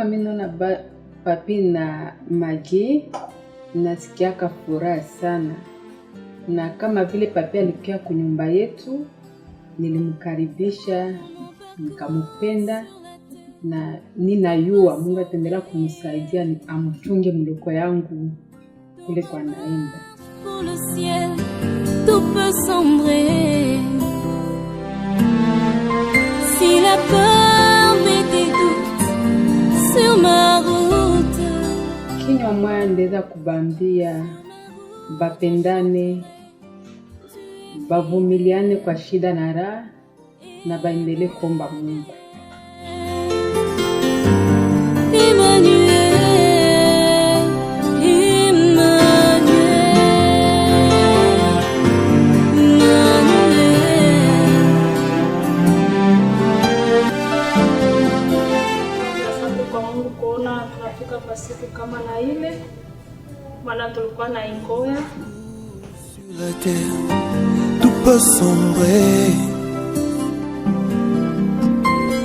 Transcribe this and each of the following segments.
kama mimi naona papi na Maggie nasikiaka furaha sana, na kama vile papi alikuwa kunyumba yetu nilimkaribisha nikamupenda, na ninayua Mungu ataendelea kumsaidia amchunge mloko yangu kule kwa naenda. Pour le ciel, tout peut sombrer. Si la peur met des doutes sur ma route. Kinywa moya ndeza kubambia bapendane, bavumiliane kwa shida na raha, na baendelee kuomba Mungu. Kwa siku kama na ile maana tulikuwa na ingoya. Sur la terre tout peut sombrer.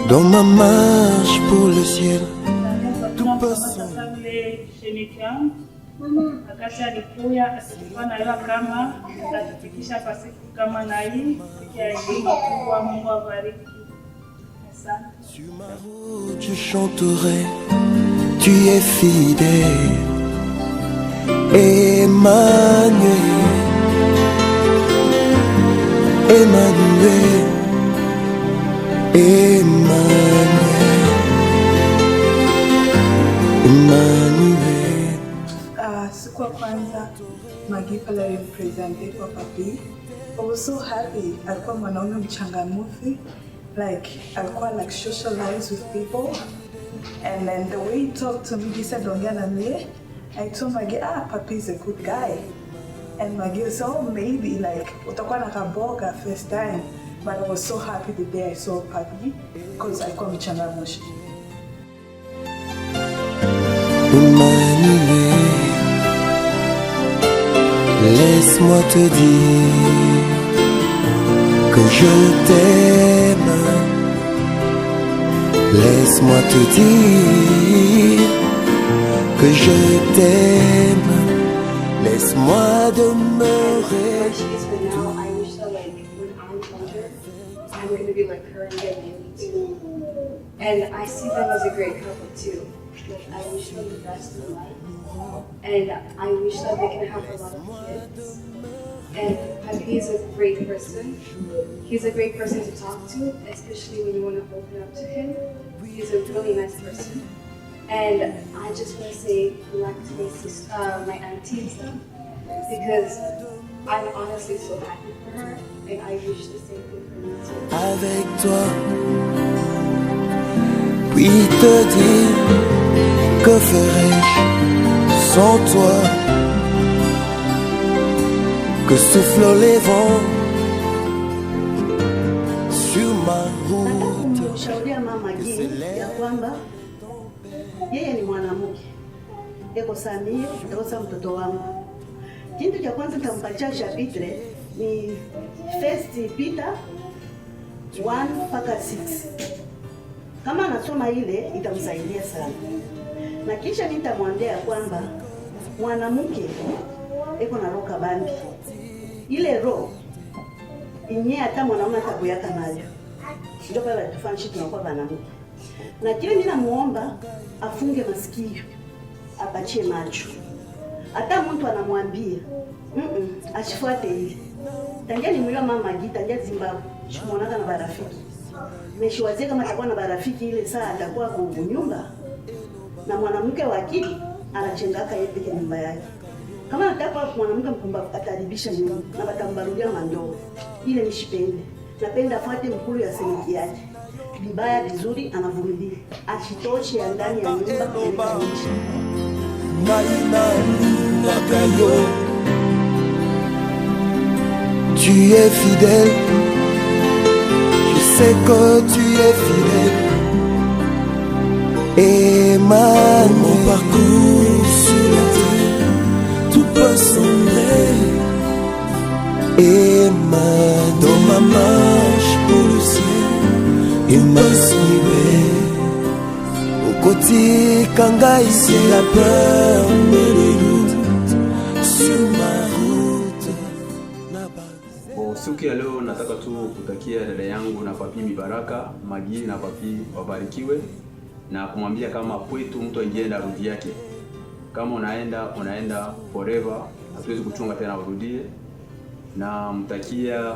Dans ma marche pour le ciel tout peut sombrer. Akati alikuya asikuwa na yeye kama atatufikisha kwa siku kama na hii ya elimu kubwa. Mungu abariki. Sur ma route je chanterai, tu es fidèle, Emmanuel, Emmanuel, Emmanuel, Emmanuel. Siku ya kwanza Maggie pale alipresente kwa papi. I was so happy. Alikuwa mwanaume mchangamufu, like alikuwa like socialize with people. And then the way he talked to me, he said, "Dongana me." I told Maggie, papi is a good guy. And Maggie said, "Oh, maybe like utakuwa na kaboga first time." But I was so happy the day I saw papi because alikuwa mchangamufu. Emmanuel, laisse-moi te dire que je t'aime. Laisse-moi te dire que je t'aime. Laisse-moi demeurer. Now I wish that like when I'm older, I'm gonna be like her and get married too. And I see them as a great couple too. Like I wish them the best in life. And I wish that they can have a lot of kids. And Papi is a great person. He's a great person to talk to, especially when you want to open up to him. He's a really nice person. And I just want to say good luck to my sister, my auntie and stuff, because I'm honestly so happy for her, and I wish the same thing for me too. Avec toi, puis te dire que ferais-je sans toi, que soufflent les vents sur ma route. Kumshauria mama Gii ya kwamba yeye ni mwanamke, eko Samia, eko mtoto wangu. Kitu cha kwanza nitampatia chapitre ni First Peter 1 mpaka 6. Kama anasoma ile itamsaidia sana. Na kisha nitamwambia kwamba mwanamke eko na roho kabambi. Ile roho inye hata mwanaume atakuyaka nayo. Ndio pale tufanshi tunakuwa wanamke. Na kile ninamuomba afunge masikio, apachie macho. Hata mtu anamwambia, asifuate ile. Tangia ni mlio mama Gii, tangia Zimbabwe, shimonaka na barafiki. Meshiwazie kama atakuwa na barafiki ile saa atakuwa kwa nyumba. Na mwanamke wa akili anachengaka yeye peke nyumba yake. Kama nataka mwanamke mpumbavu ataribisha nyumba na batambarudia mandoo. Ile nishipende. Napenda afuate mkulu ya semeki yake. Vibaya vizuri anavumilia. Ashitoshe ya ndani ya nyumba kupeleka nje. Tu es fidèle, je sais que tu es fidèle. Emmanuel, mon parcours sur la terre, tout peut sombrer. Emmanuel, dans ma marche pour le ciel, Emmanuel, au okotika ngai c'est la peur et le doute sur ma route. Siku ya leo nataka tu kutakia dada yangu na papi mibaraka, Magi na papi wabarikiwe, na kumwambia kama kwetu mtu angeenda rudi yake. Kama unaenda forever, hatuwezi kuchunga tena urudie. Na mtakia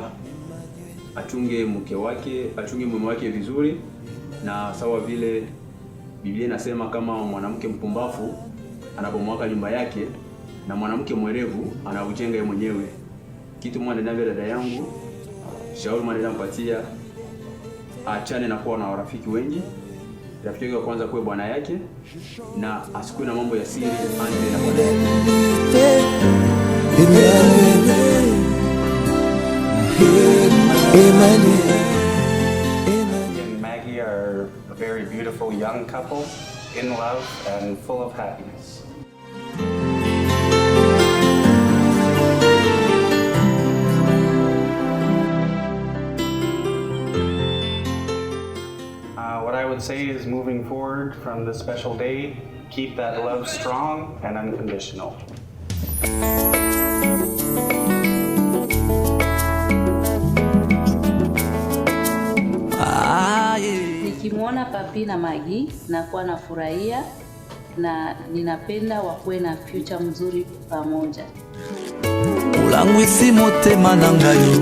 achunge mke wake, achunge mume wake vizuri, na sawa vile Biblia inasema kama mwanamke mpumbavu anapomoka nyumba yake na mwanamke mwerevu anaujenga yeye mwenyewe. Kitu mwana navyo dada yangu, shauri mwana nampatia, achane na kuwa na rafiki wengi. Rafiki yake wa kwanza kuwe bwana yake, na asikuwe na mambo ya siri anje na bwana yake. And Maggie are a very beautiful young couple, in love and full of happiness. What I would say is, moving forward from this special day, keep that love strong and unconditional. Nikimwona papi na Magi nakuwa nafurahia na ninapenda wakuwe na future mzuri pamoja. Ulangwisi motema nangayo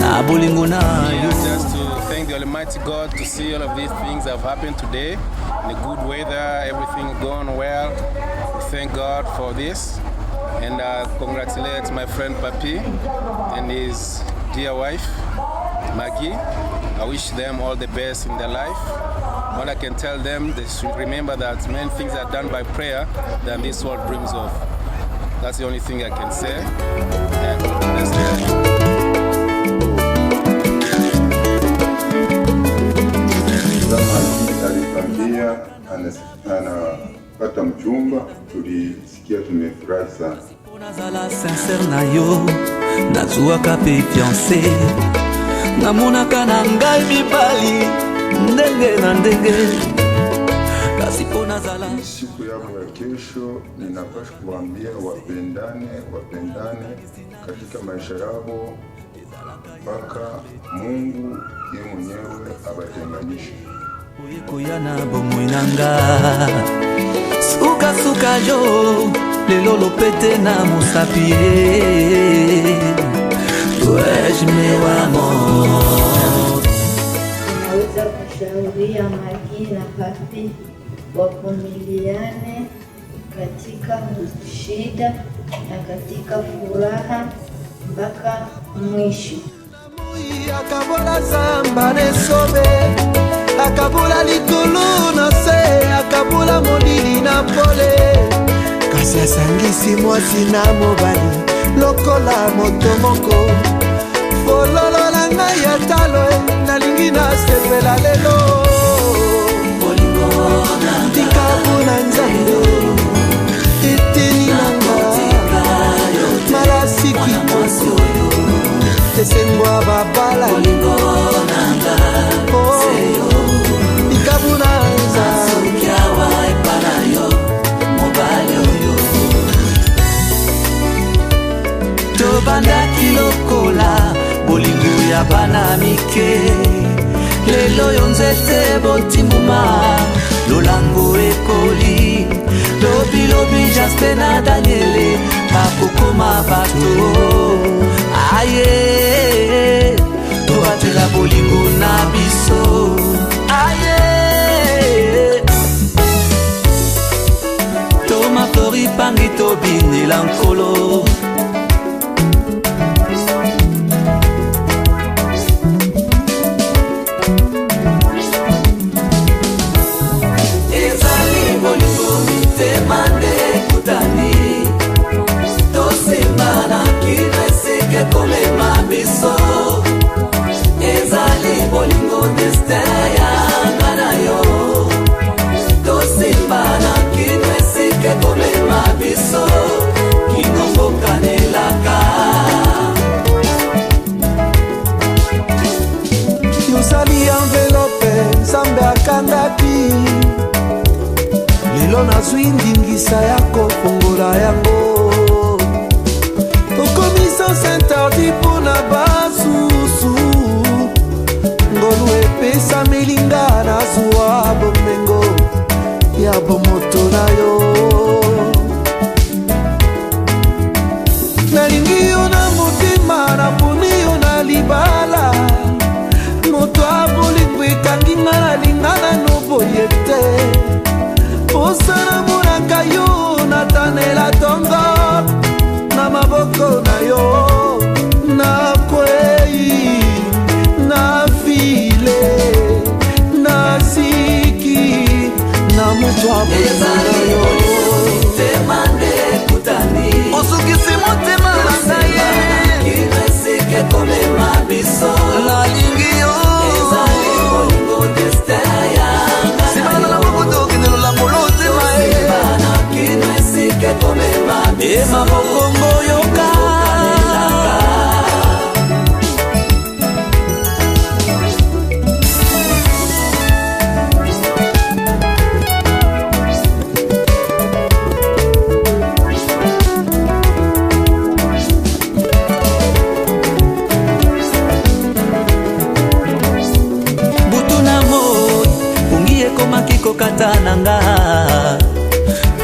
na bolingo nayo. Just to thank the Almighty God to see all of these things that have happened today in a good weather, everything going well. We thank God for this, and congratulate my friend Papi and his dear wife Magi. I wish them all the best in their life. All I can tell them, they should remember that many things are done by prayer than this world dreams of. That's the only thing I can say. And alipambia anapata mchumba, tulisikia tumefurahi sana. Nazala sincère na yo, nazua kape fiancé. Namuna kana ngai mibali, ndenge na ndenge. Kasipo nazala. Siku yao ya kesho, ninapaswa kuambia wapendane katika maisha yao, mpaka Mungu yeye mwenyewe abatenganishe. Uyekuyana bomoinanga suka jo lelo lopete na musapie tuesh mewamo. Naweza kushauria Magi na papi wavumiliane katika shida na katika furaha mpaka mwisho. Akabola samba nesobe, akabula likulu na se, akabula molili na pole. Kasi asangisi mwasi na mobali, lokola moto moko. Fololo na ngai ya talo, nalingi na sepela lelo. Bolingo na tikabu na nzando, itini nanga, marasiki mwasi. Tesengwa babala lingo nanga seyo ikabunanza sukyawa ipalayo mobali oyo tobanda kilokola bolingo ya bana mike lelo yonzete botimuma lolango ekoli lobi Jaspe na Daniele bakokoma bato aye tobatela bolingo na biso aye toma flori pangi tobinela nkolo ezali bolingo mitemande kutani tosimana kinesike komema biso ezali bolingo destin yanga na yo tosimana kinesike komema biso kinombokanelaka yozali envelope nzambe akangaki pesa yako fungola yango tokomisa sentardi mpona basusu ngolu epesa melinga na zuwa bomengo ya bomoto na yo nalingi yo na motema naponi yo na libala moto abolingo ekangi nga nalinga nano boye te posana monaka yo natanela tongo na maboko na yo nakwei na file na siki na moto abolingo na yo osukisi motema na ngai nalingi yo simana na mokoto okendelo la molotema emabokongo yoka katananga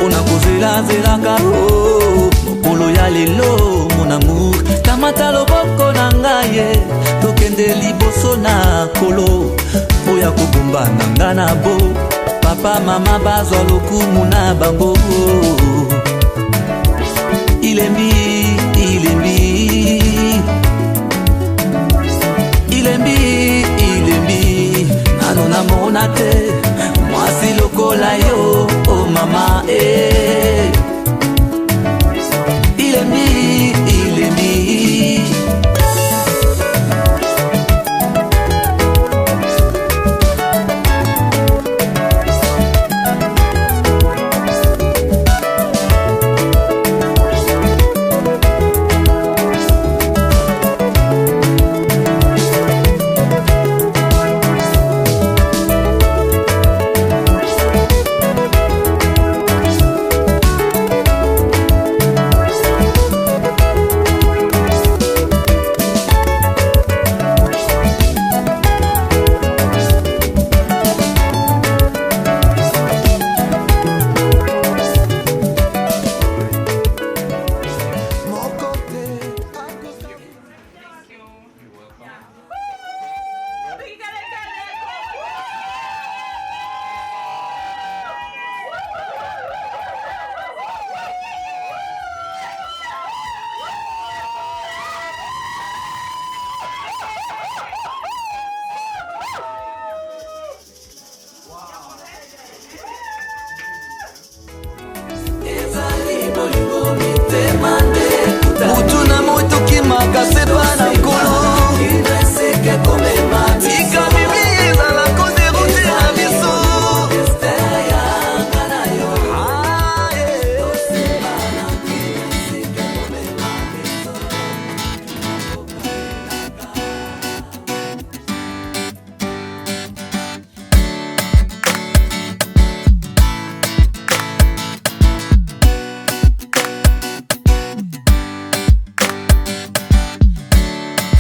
unakuzilazelanga mokolo ya lelo mon amour kamata loboko na ngai tokende liboso na kolo oya kobomba na nga na bo papa mama bazwa lokumu na bango ilembi ilembi ilembi ilembi nano namona te mwasi lokola yo oh mama ilembi ilembi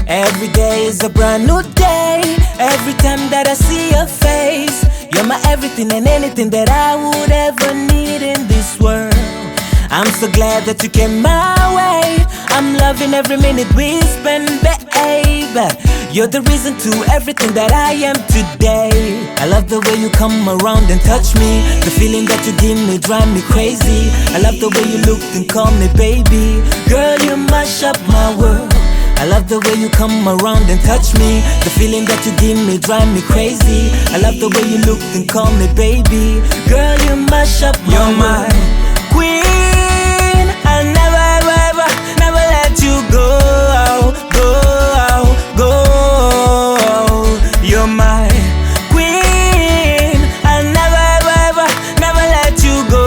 Every day is a brand new day. Every time that I see your face, you're my everything and anything that I would ever need in this world. I'm so glad that you came my way. I'm loving every minute we spend, babe. You're the reason to everything that I am today. I love the way you come around and touch me. The feeling that you give me drive me crazy. I love the way you look and call me baby. Girl, you mash up my world. I love the way you come around and touch me. The feeling that you give me drive me crazy. I love the way you look and call me baby. Girl, you mash up my world. You're my queen. I'll never, ever, never let you go. You're my queen. I'll never, ever, never let you go.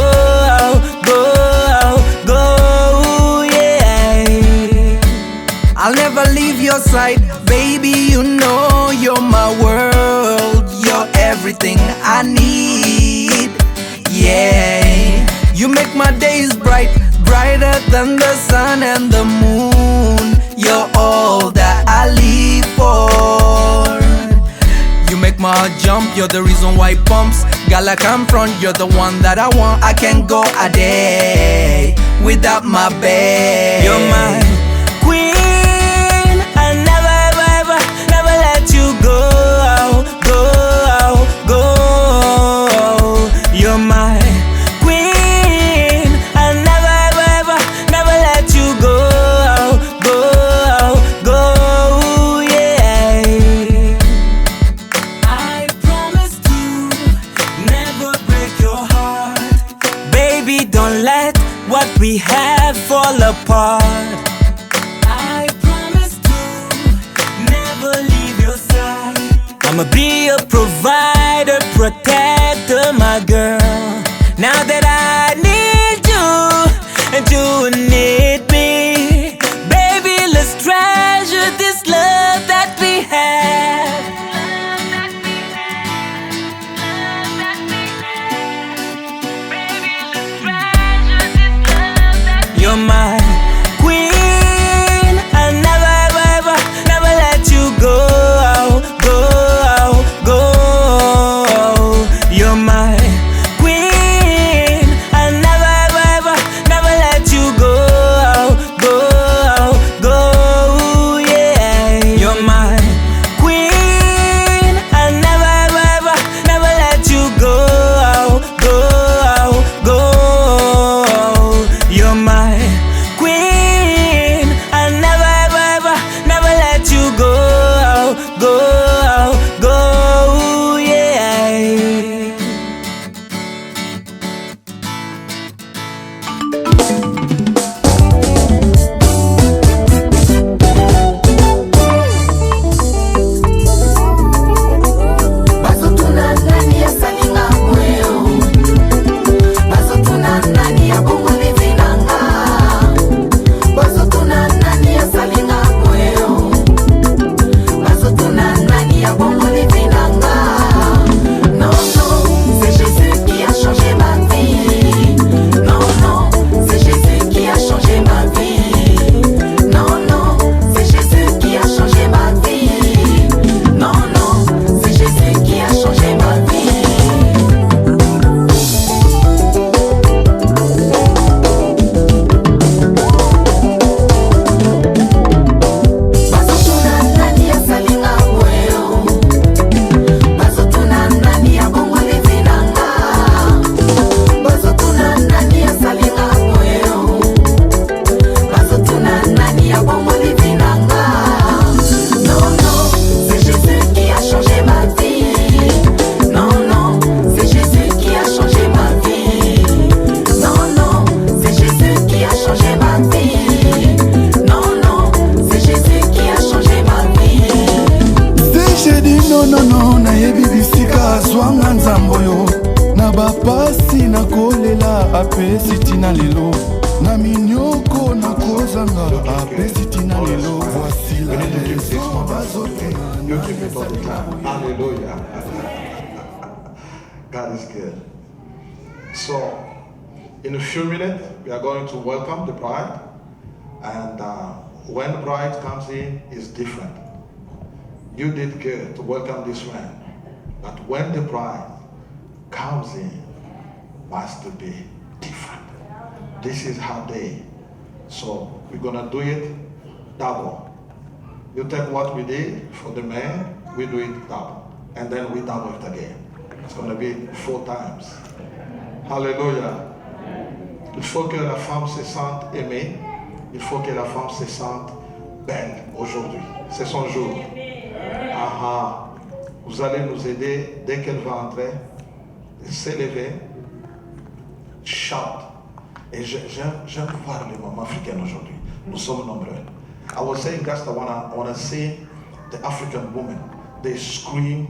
Yeah. I'll never leave your side, baby. You know you're my world. You're everything I need. Yeah. You make my days bright, brighter than the sun and the moon. You're all that I live for. You make my heart jump, you're the reason why it pumps. Girl, I come from, you're the one that I want. I can't go a day without my babe. You're my queen, I never, ever, ever, never let you go, go, go. You're my queen, I never, ever, ever, never let you go, go, yeah. I promise to never break your heart. Baby, don't let what we have fall apart. I promise to never leave your side. I'ma be a provider, protector, my girl. Now that I need you and you need me, baby, let's treasure this love that we have. You're my queen, I never, ever, ever, never let you go, go. You're my queen, I never, ever, ever, never let you go, go, yeah. You're my queen, I never, ever, ever, never let you go, go. You're my queen, I never, ever, ever, never let you go, yeah. Bazotuna nani ya salinga mweo, bazotuna nani ya bongo livinanga, bazotuna nani ya salinga mweo, bazotuna nani ya bongo livinanga. Non, non, c'est Jésus qui a changé ma vie. Non, non, c'est Jésus qui a changé ma vie. Non, non, c'est Jésus qui a changé ma vie. Non, non, c'est Jésus qui a changé ma vie. Bazotuna nani ya salinga mweo, bazotuna nani ya bongo livinanga, bazotuna nani ya salinga mweo, bazotuna nani ya bongo livinanga. Non, non, c'est Jésus qui a changé ma vie. Non, non, c'est Jésus qui a changé ma vie. Non, non, c'est Jésus qui a changé ma vie. Non, non, c'est Jésus qui a changé ma vie. J'ai dit non non non nayebi bisika azwanga nzambo yo na bapasi nakolela apesi tina lelo na minyoko nakozanga apesi tina lelo. Voici la raison bazotuna. Hallelujah. God is good. So, in a few minutes, we are going to welcome the bride. And when the bride comes in, it's different. You did good to welcome this man. But when the bride comes in, must be different. This is her day. So we're gonna do it double. You take what we did for the man, we do it double. And then we double it again. It's gonna be 4 times. Hallelujah. Il faut que la femme se sente aimée. Il faut que la femme se sente belle aujourd'hui. C'est son jour. Aha. Vous allez nous aider dès qu'elle va entrer, s'élever, chante. Et j'aime voir les mamans africaines aujourd'hui. Nous sommes nombreux. I was saying, Gasta, I wanna see the African women. They scream,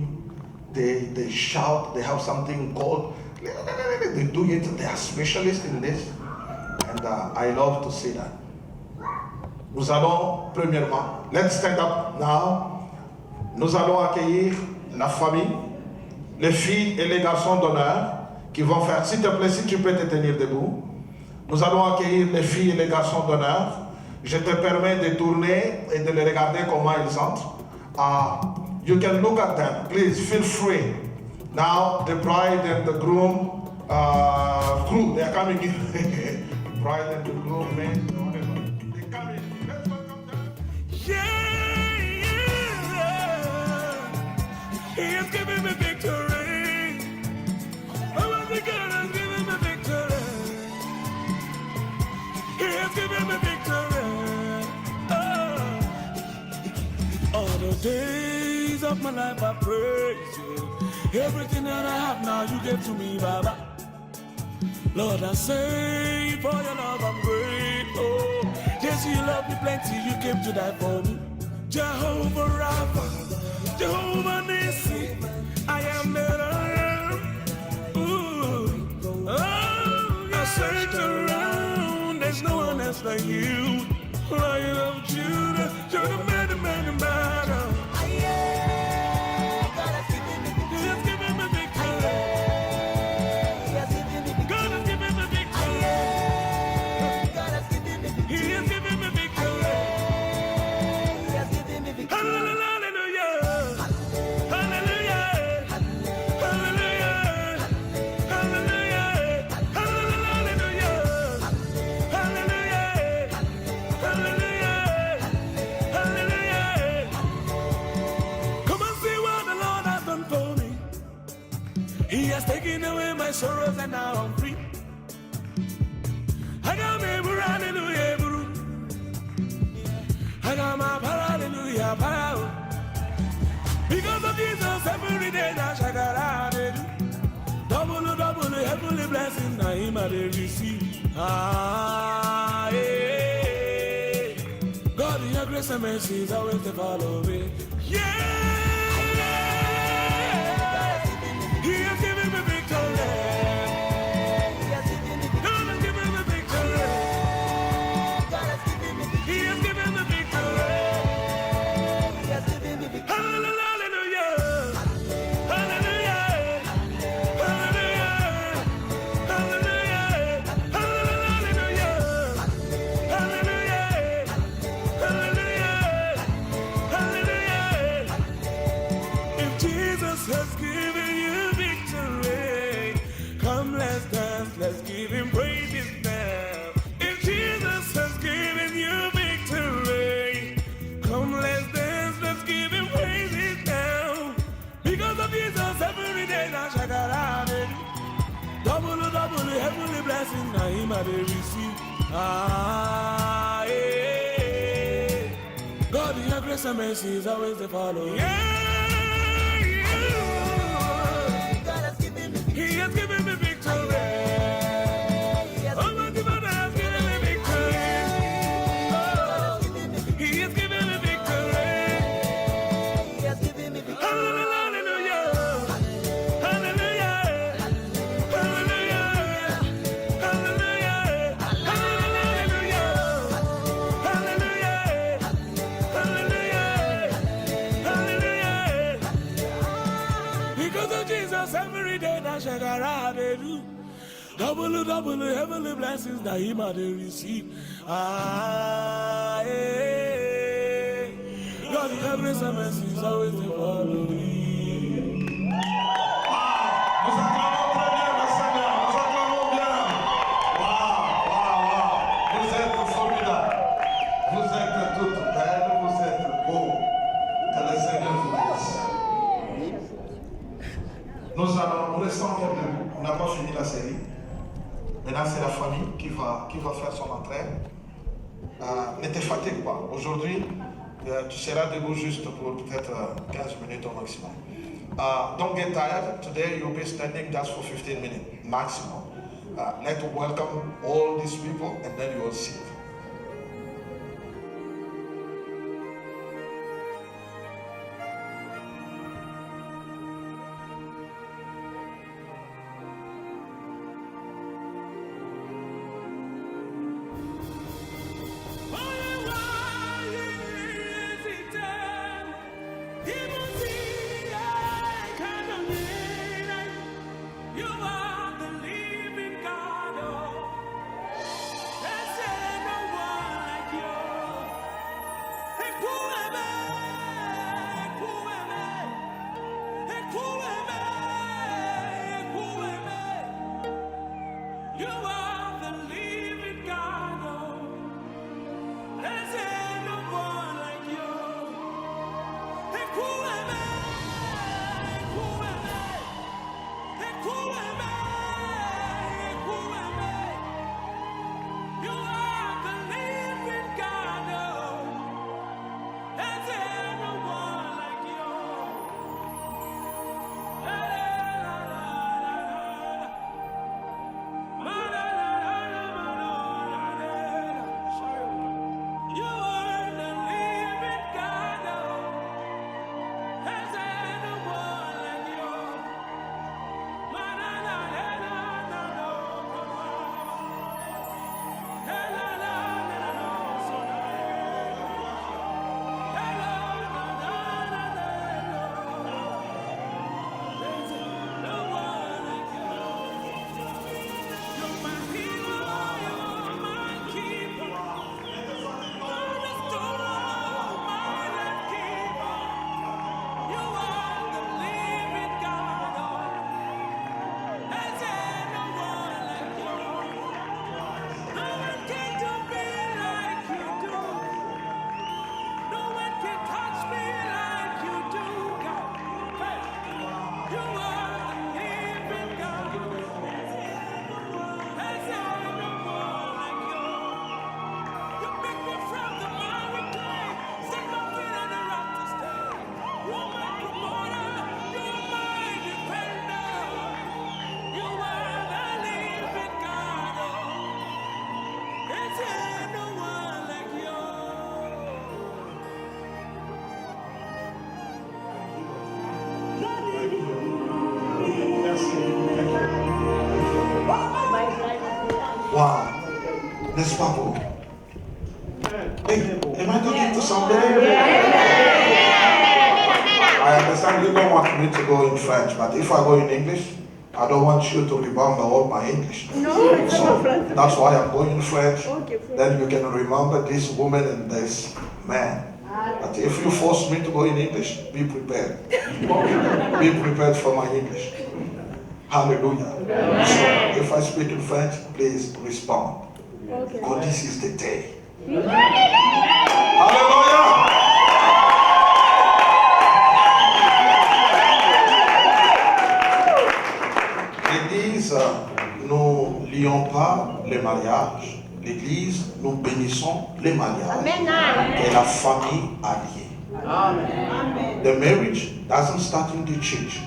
they shout, they have something called, they do it, they are specialists in this. And I love to see that. Nous allons, premièrement, let's stand up now. Nous allons accueillir la famille, les filles et les garçons d'honneur qui vont faire, s'il te plaît, si tu peux te tenir debout. Nous allons accueillir les filles et les garçons d'honneur. Je te permets de tourner et de les regarder comment ils entrent. You can look at them, please feel free. Now the bride and the groom, they are coming in. The bride and the groom, men, whatever. They come in. Let's welcome them. He has given me victory. Oh, my God has given me victory. He has given me victory. Oh. All the days of my life I praise you. Everything that I have now you give to me, Baba. Lord, I say for your love I'm grateful. Yes, you love me plenty, you came to die for me. Jehovah Rapha, Jehovah Nissi, I am that I am. Ooh. Oh, I search around, there's no one else like you. Lion of Judah, you're the man, the man, the man. He has taken away my sorrows and now I'm free. I got me hallelujah, I got my hallelujah, because of Jesus every day that I got double heavenly blessing I him I receive. God in your grace and mercy is always to follow me. He has given me victory. God has given me victory. He has given me victory. Hallelujah. Hallelujah. Hallelujah. Hallelujah. Hallelujah. Hallelujah. Hallelujah. Hallelujah. If Jesus has given you victory, come let's dance, let's give him praises now. If Jesus has given you victory, come let's dance, let's give him praises now. Because of Jesus every day now shakara double heavenly blessing now him I receive. God in your grace and mercy is always to follow. He has given me victory. Oh, my God has given me victory. Oh, he has given me victory. Hallelujah. Hallelujah. Hallelujah. Hallelujah. Hallelujah. Hallelujah. Hallelujah. Because of Jesus every day that shakara they do. Double heavenly blessings that he might receive. God in your grace and mercy is always to follow me. Nous acclamons très bien le Seigneur, nous acclamons bien. Wow. Vous êtes formidables. Vous êtes toutes belles, vous êtes beaux. Que le Seigneur vous bénisse. Nous restons debout. On n'a pas fini la série. Maintenant, c'est la famille qui va faire son entrée. Ne te fatigue pas. Aujourd'hui, tu seras debout juste pour peut-être 15 minutes au maximum. Don't get tired. Today, you'll be standing just for 15 minutes maximum. Let's welcome all these people and then you will sit. You are the living God. N'est-ce pas vous? Hey, am I talking to somebody? I understand you don't want me to go in French, but if I go in English, I don't want you to remember all my English. No, so that's why I'm going in French. Then you can remember this woman and this man. But if you force me to go in English, be prepared. Be prepared for my English. Hallelujah. So if I speak in French, please respond. Because this is the day. Hallelujah. L'Église, nous lions pas les mariages. L'Église, nous bénissons les mariages. Et la famille alliée. Amen. The marriage doesn't start in the church.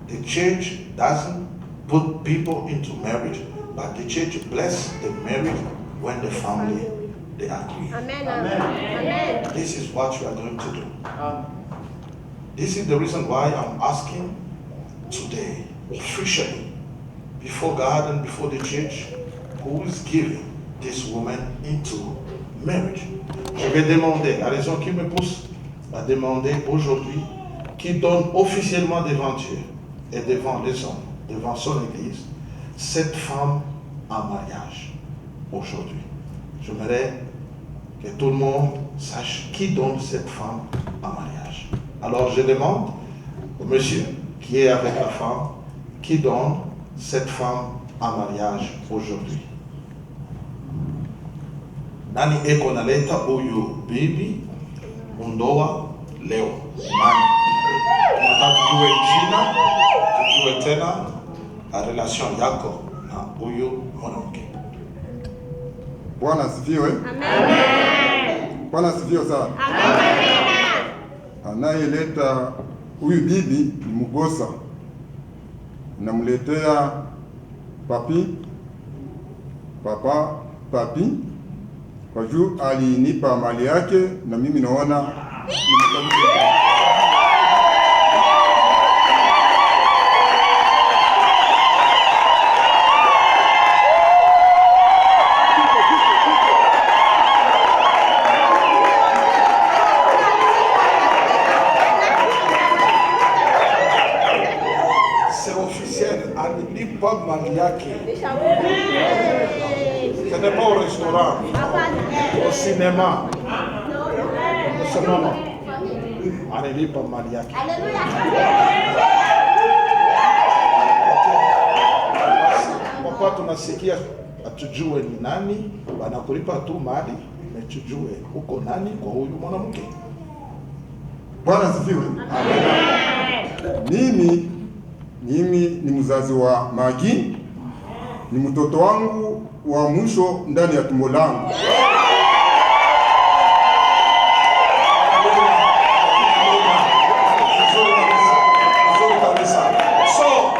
The church doesn't put people into marriage, but the church bless the marriage when the family they agree. Amen. Amen. This is what you are going to do. This is the reason why I'm asking today, officially, before God and before the church, who is giving this woman into marriage. Je vais demander, la raison qui me pousse à demander aujourd'hui, qui donne officiellement devant Dieu et devant les hommes, devant son Église, cette femme en mariage aujourd'hui. J'aimerais que tout le monde sache qui donne cette femme en mariage. Alors je demande au monsieur qui est avec la femme, qui donne cette femme en mariage aujourd'hui. Nani eko naleta huyu bibi mundoa leo? Nani? Tunataka tujue jina, tujue tena la relation yako na huyu mwanamke. Bwana asifiwe. Amen. Bwana asifiwe sana. Amen. Anayeleta huyu bibi ni Mugosa. Namletea papi kwa juu alinipa mali yake na mimi naona c'est officiel, alinipa mali yake. Ce n'est pas au restaurant, au cinéma. Non. Alinipa mali yake. Papa, tunasikia atujue ni nani, wanakulipa tu mali, na tujue uko nani kwa huyu mwanamke. Bwana asifiwe. Mimi ni mzazi wa Magi, ni mtoto wangu wa mwisho ndani ya tumbo langu. So,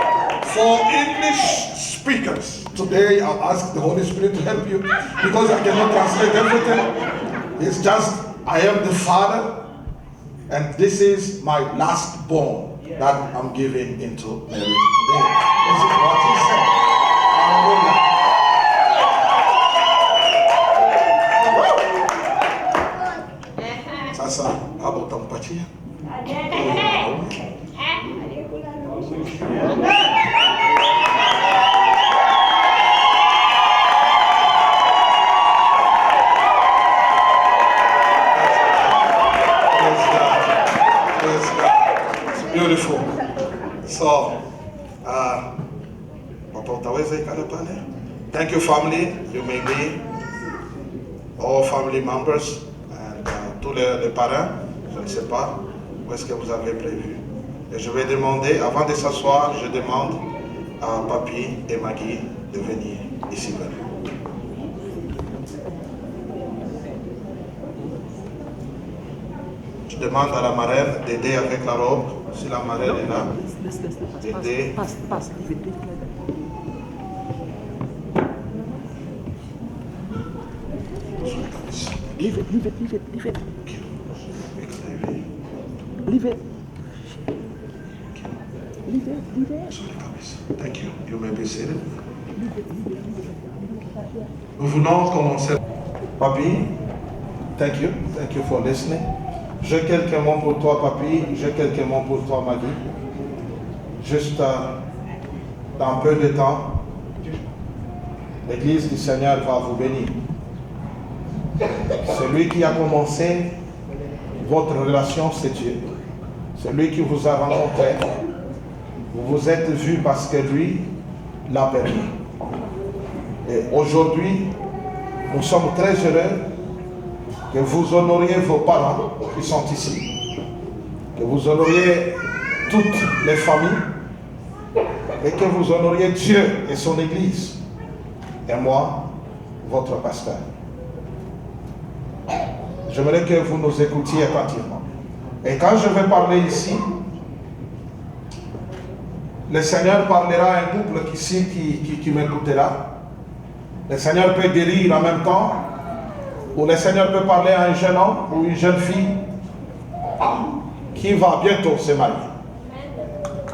for English speakers, today I'll ask the Holy Spirit to help you because I cannot translate everything. It's just, I am the father and this is my last born that I'm giving into marriage today. This is what he said. Sasa hapo utampatia. Beautiful. So, Papa utaweza ikale pale. Thank you, family. You may be all family members and tous les parents. Je ne sais pas où est-ce que vous avez prévu. Et je vais demander, avant de s'asseoir, je demande à Papi et Maggie de venir ici vers nous. Je demande à la marraine d'aider avec la robe. Si la marraine est là, d'aider. Leave it. Thank you. You may be seated. Nous venons commencer. Papi, thank you for listening. J'ai quelques mots pour toi, Papi. J'ai quelques mots pour toi, Maggie. Juste dans peu de temps, l'Église du Seigneur va vous bénir. Celui qui a commencé votre relation, c'est Dieu. Celui qui vous a rencontré, vous vous êtes vus parce que lui l'a permis. Et aujourd'hui, nous sommes très heureux que vous honoriez vos parents qui sont ici, que vous honoriez toutes les familles et que vous honoriez Dieu et son Église et moi, votre pasteur. J'aimerais que vous nous écoutiez attentivement. Et quand je vais parler ici, le Seigneur parlera à un couple ici qui m'écoutera. Le Seigneur peut guérir en même temps, ou le Seigneur peut parler à un jeune homme ou une jeune fille qui va bientôt se marier.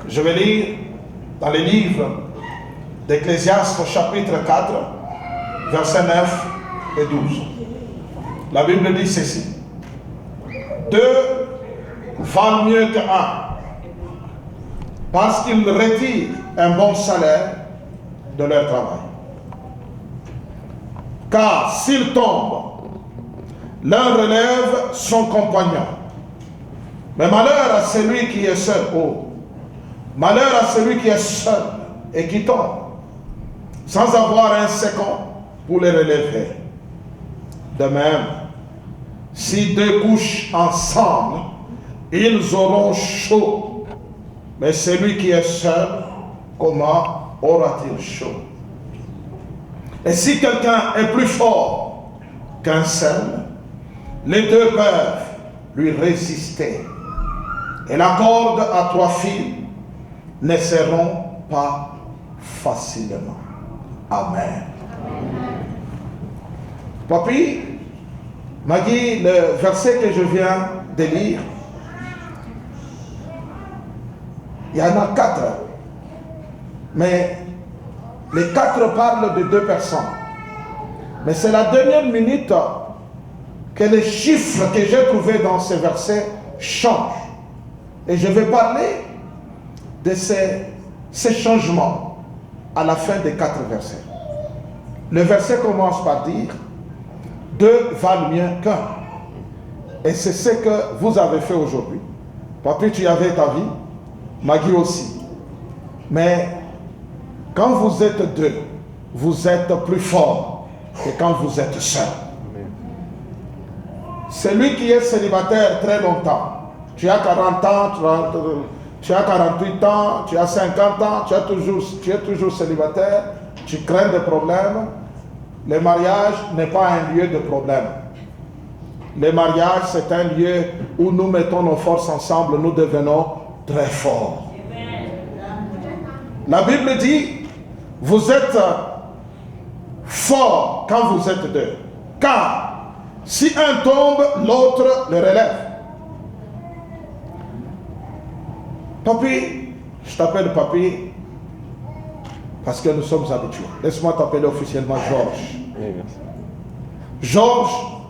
Je vais lire dans les livres d'Ecclésiaste chapitre 4, versets 9 et 12. La Bible dit ceci: 2 valent mieux que 1, parce qu'ils retirent un bon salaire de leur travail. Car s'ils tombent, l'un relève son compagnon. Mais malheur à celui qui est seul. Oh, malheur à celui qui est seul et qui tombe, sans avoir un second pour les relever. De même, si 2 couchent ensemble, ils auront chaud. Mais celui qui est seul, comment aura-t-il chaud? Et si quelqu'un est plus fort qu'un seul, les 2 peuvent lui résister. Et la corde à 3 fils ne seront pas facilement. Amen. Papi, Maggie, le verset que je viens de lire, il y en a 4. Mais les 4 parlent de 2 personnes. Mais c'est la dernière minute que les chiffres que j'ai trouvés dans ces versets changent. Et je vais parler de ces changements à la fin des 4 versets. Le verset commence par dire: 2 valent mieux qu'un. Et c'est ce que vous avez fait aujourd'hui. Papi, tu avais ta vie, Maggie aussi. Mais quand vous êtes 2, vous êtes plus fort que quand vous êtes seul. Celui qui est célibataire très longtemps, tu as 40 ans, tu as 48 ans, tu as 50 ans, tu es toujours célibataire, tu crains des problèmes. Le mariage n'est pas un lieu de problème. Le mariage, c'est un lieu où nous mettons nos forces ensemble, nous devenons très forts. La Bible dit: vous êtes forts quand vous êtes 2. Car si un tombe, l'autre le relève. Papi, je t'appelle Papi parce que nous sommes habitués. Laisse-moi t'appeler officiellement Georges. Oui, merci. Georges,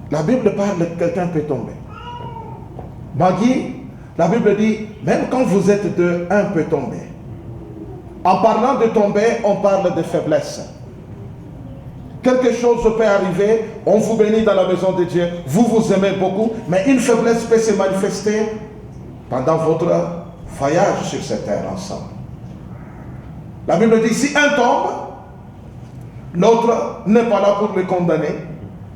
la Bible parle que quelqu'un peut tomber. Maggie, la Bible dit, même quand vous êtes 2, un peut tomber. En parlant de tomber, on parle de faiblesse. Quelque chose peut arriver, on vous bénit dans la maison de Dieu, vous vous aimez beaucoup, mais une faiblesse peut se manifester pendant votre voyage sur cette terre ensemble. La Bible dit, si un tombe, l'autre n'est pas là pour le condamner,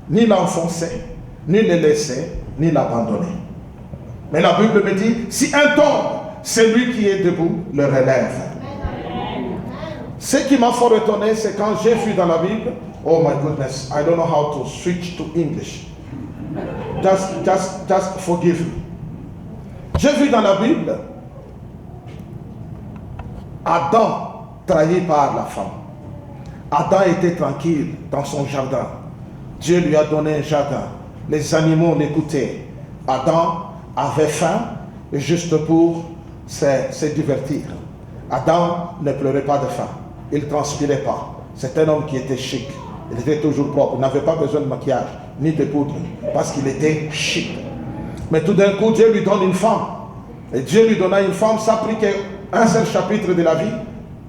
ni l'enfoncer, ni le laisser, ni l'abandonner. Mais la Bible me dit, si un tombe, celui qui est debout le relève. Ce qui m'a fort étonné, c'est quand j'ai vu dans la Bible, oh my goodness, I don't know how to switch to English. Just forgive me. J'ai vu dans la Bible, Adam trahi par la femme. Adam était tranquille dans son jardin. Dieu lui a donné un jardin. Les animaux l'écoutaient. Adam avait faim juste pour se divertir. Adam ne pleurait pas de faim. Il ne transpirait pas. C'est un homme qui était chic. Il était toujours propre. Il n'avait pas besoin de maquillage, ni de poudre, parce qu'il était chic. Mais tout d'un coup, Dieu lui donne une femme. Et Dieu lui donna une femme, ça a pris qu'un seul chapitre de la vie.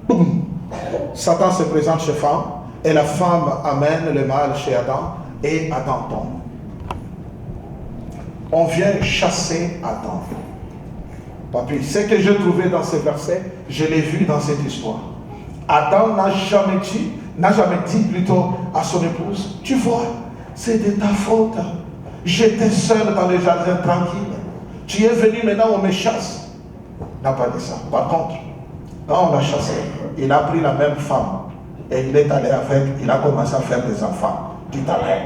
Boum. Satan se présente chez femme, et la femme amène le mal chez Adam, et Adam tombe. On vient chasser Adam. Papy, ce que j'ai trouvé dans ce verset, je l'ai vu dans cette histoire. Adam n'a jamais dit plutôt à son épouse, tu vois, c'est de ta faute. J'étais seul dans le jardin tranquille. Tu es venu maintenant, on me chasse. Il n'a pas dit ça. Par contre, quand on l'a chassé, il a pris la même femme et il est allé avec, il a commencé à faire des enfants. Dites amen.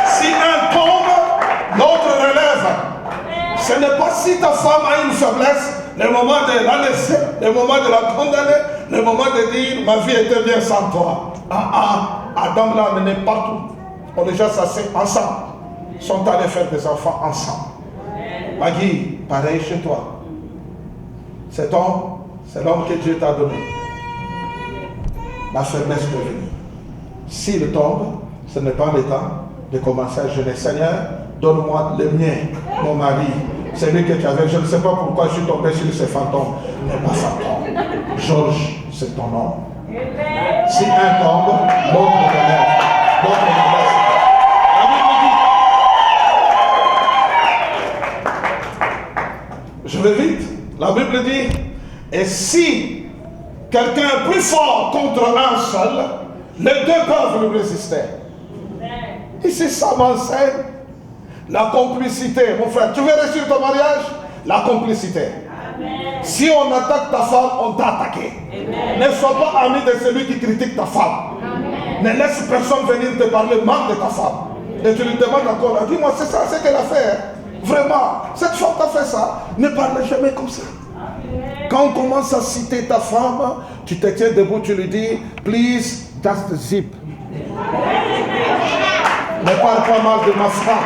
Si un tombe, l'autre relève. Ce n'est pas si ta femme a une faiblesse, le moment de la laisser, le moment de la condamner, le moment de dire ma vie était bien sans toi. Adam l'a amené partout. On les a chassés ensemble. Ils sont allés faire des enfants ensemble. Maggie, pareil chez toi. Cet homme, c'est l'homme que Dieu t'a donné. La faiblesse peut venir. S'il tombe, ce n'est pas le temps de commencer à jeûner. Seigneur, donne-moi le mien, mon mari. Celui que tu avais, je ne sais pas pourquoi je suis tombé sur ce fantôme. Mais pas fantôme. Georges, c'est ton nom. Si un tombe, l'autre relève. L'autre relève. Je vais vite. La Bible dit, et si quelqu'un est plus fort contre un seul, les deux peuvent lui résister. Ici, ça m'enseigne la complicité. Mon frère, tu veux réussir ton mariage? La complicité. Si on attaque ta femme, on t'a attaqué. Ne sois pas ami de celui qui critique ta femme. Ne laisse personne venir te parler mal de ta femme. Et tu lui demandes encore, dis-moi, c'est ça, c'est qu'elle a fait. Vraiment, cette femme t'a fait ça. Ne parle jamais comme ça. Quand on commence à citer ta femme, tu te tiens debout, tu lui dis, please, just zip. Ne parle pas mal de ma femme.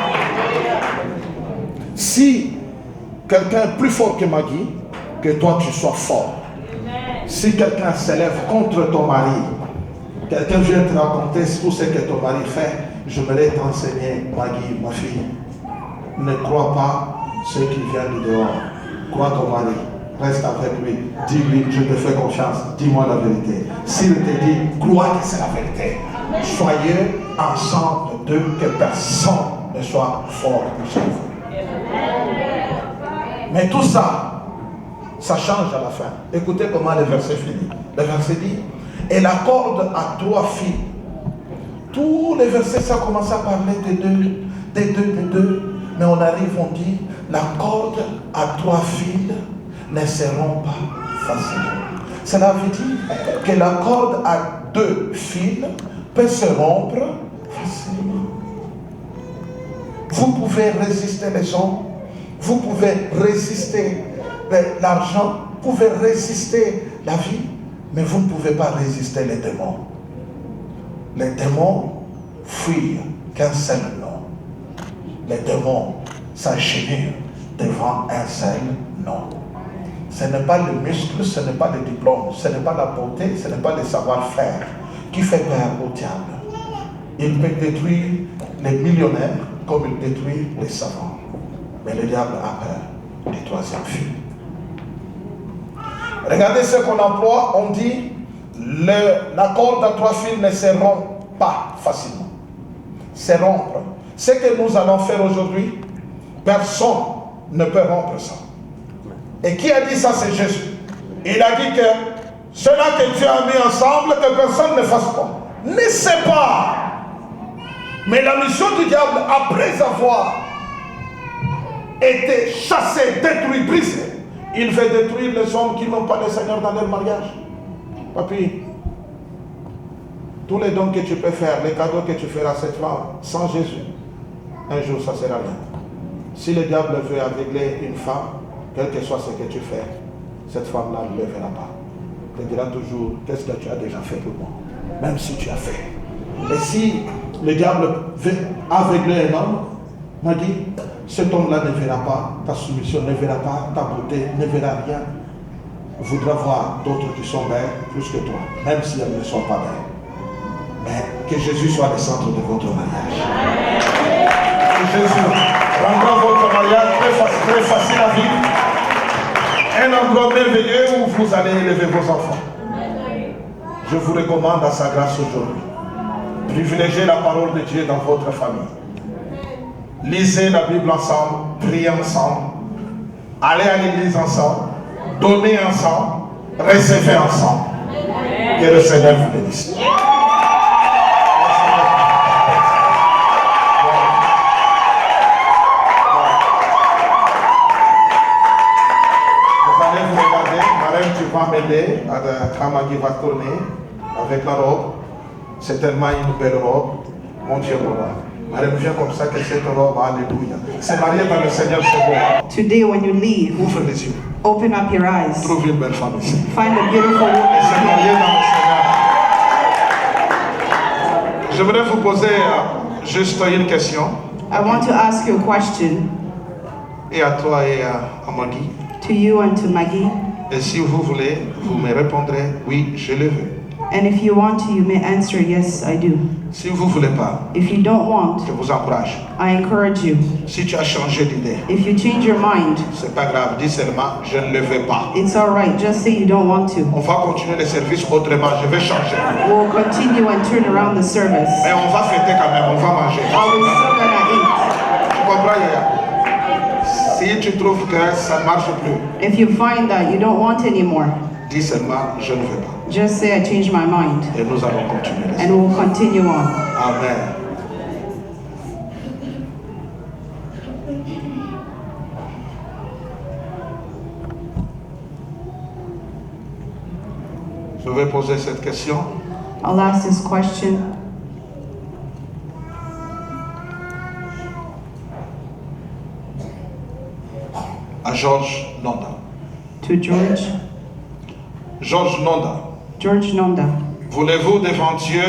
Si quelqu'un est plus fort que Maggie, que toi tu sois fort. Si quelqu'un s'élève contre ton mari, quelqu'un vient te raconter tout ce que ton mari fait, je me l'ai enseigné, Maggie, ma fille. Ne crois pas ce qui vient du dehors. Crois ton mari. Reste avec lui. Dis-lui, je te fais confiance. Dis-moi la vérité. S'il te dit, crois que c'est la vérité. Soyez ensemble d'eux, que personne ne soit fort chez vous. Mais tout ça, ça change à la fin. Écoutez comment le verset finit. Le verset dit, et la corde à 3 fils. Tous les versets, ça commence à parler des deux. Mais on arrive, on dit, la corde à 3 fils ne se rompt pas facilement. Cela veut dire que la corde à 2 fils peut se rompre facilement. Vous pouvez résister les hommes, vous pouvez résister l'argent, vous pouvez résister la vie, mais vous ne pouvez pas résister les démons. Les démons fuient qu'un seul nom. Les démons s'agenouillent devant un seul nom. Ce n'est pas le muscle, ce n'est pas le diplôme, ce n'est pas la beauté, ce n'est pas le savoir-faire qui fait peur au diable. Il peut détruire les millionnaires comme il détruit les savants. Mais le diable a peur du 3e fil. Regardez ce qu'on emploie, on dit la corde à 3 fils ne se rompt pas facilement. Se rompre. Ce que nous allons faire aujourd'hui, personne ne peut rompre ça. Et qui a dit ça? C'est Jésus. Il a dit que cela que Dieu a mis ensemble, que personne ne fasse pas. Ne sait pas. Mais la mission du diable, après avoir été chassé, détruit, brisé, il veut détruire les hommes qui n'ont pas le Seigneur dans leur mariage. Papy, tous les dons que tu peux faire, les cadeaux que tu feras à cette femme, sans Jésus, un jour ça ne sera rien. Si le diable veut aveugler une femme, quel que soit ce que tu fais, cette femme-là ne le verra pas. Elle te dira toujours, qu'est-ce que tu as déjà fait pour moi? Même si tu as fait. Et si le diable veut aveugler un homme, m'a dit, cet homme-là ne verra pas ta soumission, ne verra pas ta beauté, ne verra rien. Voudra voir d'autres qui sont belles plus que toi, même si elles ne sont pas belles. Mais que Jésus soit le centre de votre mariage. Que Jésus rendra votre mariage très facile à vivre. Un endroit merveilleux où vous allez élever vos enfants. Je vous recommande à sa grâce aujourd'hui. Privilégiez la parole de Dieu dans votre famille. Lisez la Bible ensemble, priez ensemble, allez à l'église ensemble, donnez ensemble, recevez ensemble. Que le Seigneur vous bénisse. Vous allez vous regarder, Marème, tu vas m'aider, quand Maggie va tourner avec la robe. C'est tellement une belle robe. Mon Dieu, mon roi. Marème, viens comme ça que cette robe, alléluia. C'est marié dans le Seigneur, c'est bon. Today, when you leave, Ouvre les yeux. open up your eyes. Trouve une belle femme ici. Find a beautiful Et c'est woman. marié dans le Seigneur. Je voudrais vous poser juste une question. I want to ask you a question Et à toi et à Maggie. to you and to Maggie. Et si vous voulez, vous me répondrez, oui, je le veux. And if you want to, you may answer, yes, I do. Si vous ne voulez pas, If you don't want, je vous encourage. I encourage you. Si tu as changé d'idée, If you change your mind, c'est pas grave, dis seulement, je ne le veux pas. it's all right. Just say you don't want to. On va continuer le service autrement, je vais changer. We'll continue and turn around the service. Mais on va fêter quand même, on va manger. Are we still gonna eat? Tu comprends, Yaya? Si tu trouves que ça ne marche plus, If you find that you don't want anymore, dis seulement, je ne veux pas. just say I changed my mind, Et nous allons continuer. and we'll continue on. Amen. Je vais poser cette question. I'll ask this question À Georges Nonda. to George. Georges Nonda, George Nonda, voulez-vous devant Dieu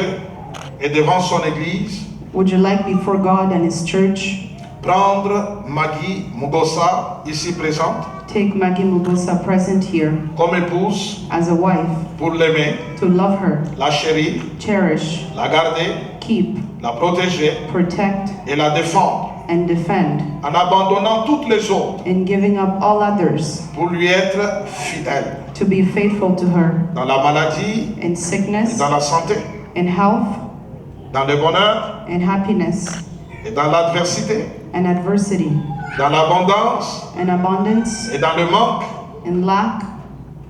et devant son Église would you like before God and His church prendre Maggie Mugosa, ici présente, take Maggie Mugosa present here comme épouse as a wife, pour l'aimer, to love her, la chérir, cherish, la garder, keep, la protéger protect, et la défendre and defend, en abandonnant toutes les autres in giving up all others pour lui être fidèle to be faithful to her dans la maladie, in sickness, dans la santé, in health, dans le bonheur in happiness, et dans l'adversité, and adversity, dans l'abondance in abundance, et dans le manque, in lack,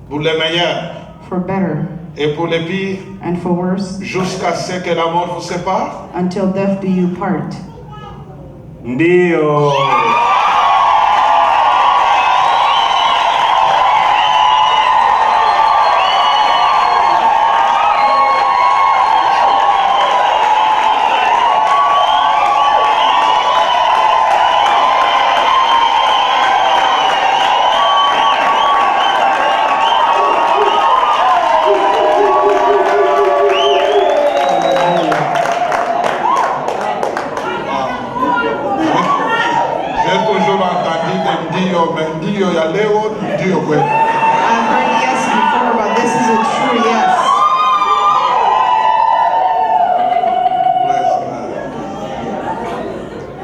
pour le meilleur for better, et pour le pire, and for worse, jusqu'à ce que la mort vous sépare. until death do you part. Ndio. J'ai toujours entendu des ndio, mais ndio ya leo ndio kweli. I've heard yes before, but this is a true yes.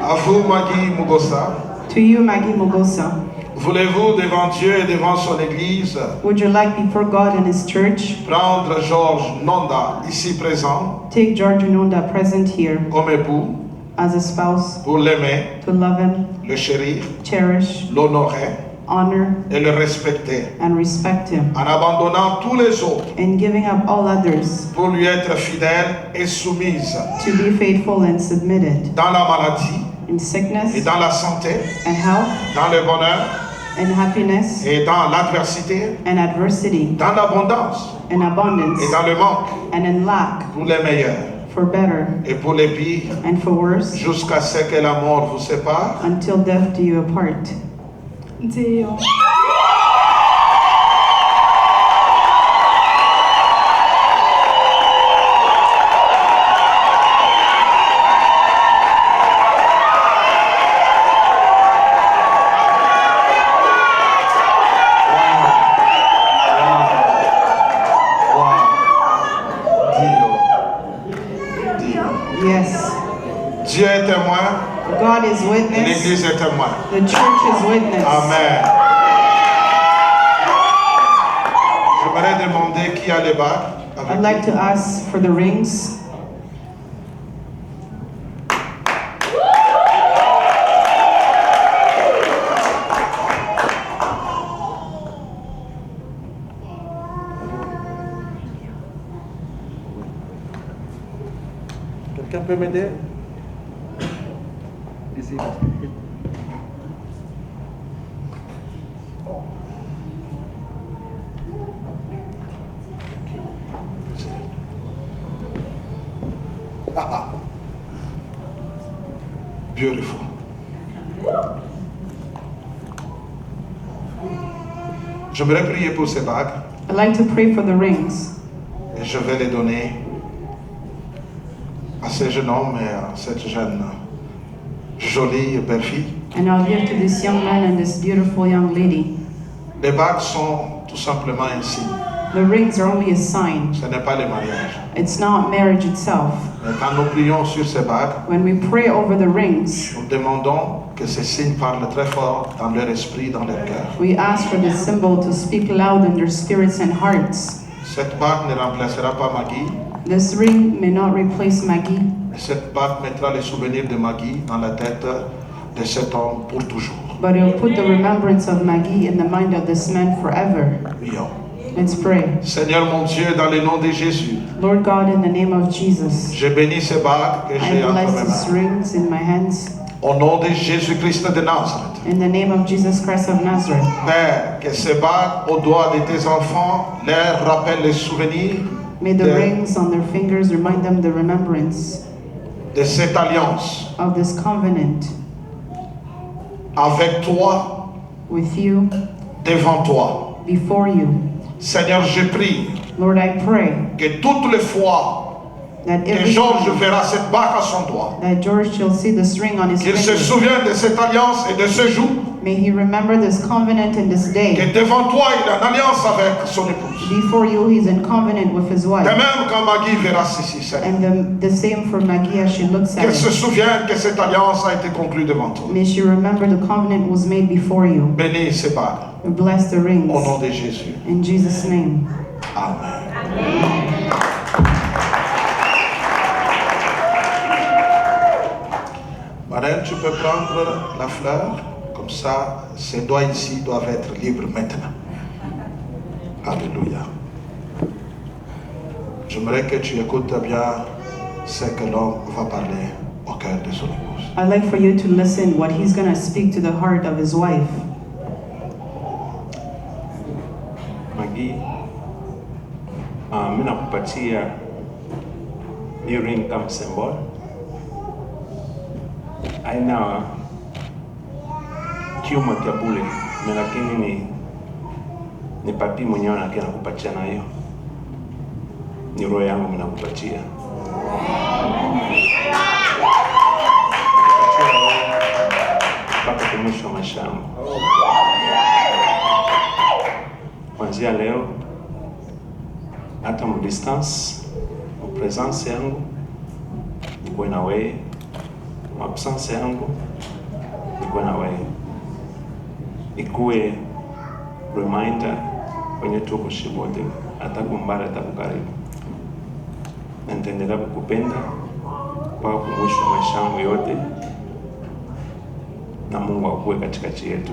À vous, Maggie Mugosa, To you, Maggie Mugosa, voulez-vous devant Dieu et devant son Église would you like before God and His church prendre Georges Nonda, ici présent, take George Nonda present here comme époux, as a spouse, pour l'aimer, to love him, le chérir, cherish, l'honorer honor, et le respecter, and respect him, en abandonnant tous les autres and giving up all others pour lui être fidèle et soumise to be faithful and submitted dans la maladie in sickness et dans la santé, and health dans le bonheur and happiness et dans l'adversité, and adversity dans l'abondance and abundance et dans le manque, and in lack, pour les meilleurs for better et pour les pires, and for worse, jusqu'à ce que la mort vous sépare. until death do you apart. Ndio. Dieu est témoin. God is witness. L'Église est témoin. The church is witness. Amen. J'aimerais demander qui a les bagues. I'd like to ask for the rings. Quelqu'un peut m'aider? Ici. Beautiful. J'aimerais prier pour ces bagues. I'd like to pray for the rings. Et je vais les donner à ce jeune homme et à cette jeune jolie belle fille. And I'll give to this young man and this beautiful young lady. Les bagues sont tout simplement un signe. The rings are only a sign. Ce n'est pas le mariage. It's not marriage itself. Mais quand nous prions sur ces bagues, When we pray over the rings, nous demandons que ces signes parlent très fort dans leur esprit, dans leur cœur. we ask for the symbol to speak loud in their spirits and hearts. Cette bague ne remplacera pas Maggie. This ring may not replace Maggie, Et cette bague mettra les souvenirs de Maggie dans la tête de cet homme pour toujours. but it'll put the remembrance of Maggie in the mind of this man forever. Prions. Let's pray. Seigneur mon Dieu, dans le nom de Jésus, Lord God, in the name of Jesus, je bénis ces bagues que j'ai I entre bless mes these mains. rings in my hands. Au nom de Jésus-Christ de Nazareth. In the name of Jesus Christ of Nazareth. Père, que ces bagues au doigt de tes enfants leur rappellent les souvenirs May the rings on their fingers remind them the remembrance de cette alliance of this covenant avec toi, with you, devant toi. before you. Seigneur, je prie Lord, I pray que toutes les fois that que every Georges time verra cette bague à son doigt, that George shall see this ring on his qu'il se finger, souvienne de cette alliance et de ce jour, may he remember this covenant and this que day. devant toi il a une alliance avec son épouse. Before you, he's in covenant with his De wife. même quand Maggie verra ceci, Seigneur, And the same for Maggie as she looks at qu'elle se it. souvienne que cette alliance a été conclue devant toi. May she remember the covenant was made before you. Bénis ces bagues. We bless the rings. Au nom de Jésus. In Jesus' name. Amen. Marraine, tu peux prendre la fleur, comme ça, ces doigts ici doivent être libres maintenant. Alléluia. J'aimerais que tu écoutes bien ce que l'homme va parler au cœur de son épouse. I'd like for you to listen what he's going to speak to the heart of his wife. Maggie, mimi nakupatia hii ring kama symbol. Haina kiuma cha bure, lakini ni papi mwenyewe anakupatia na hiyo. Ni roho yangu mimi nakupatia. Mpaka mwisho wa maisha yangu. Kuanzia leo, hata mu distance, mu presence yangu, nikuwe na wewe, mu absence yangu, nikuwe na wewe. Ikuwe reminder kwenye tuko shibote, hata kumbara, hata kukaribu. Na nitaendelea kukupenda mpaka mwisho wa maisha yangu yote, na Mungu akuwe katikati yetu.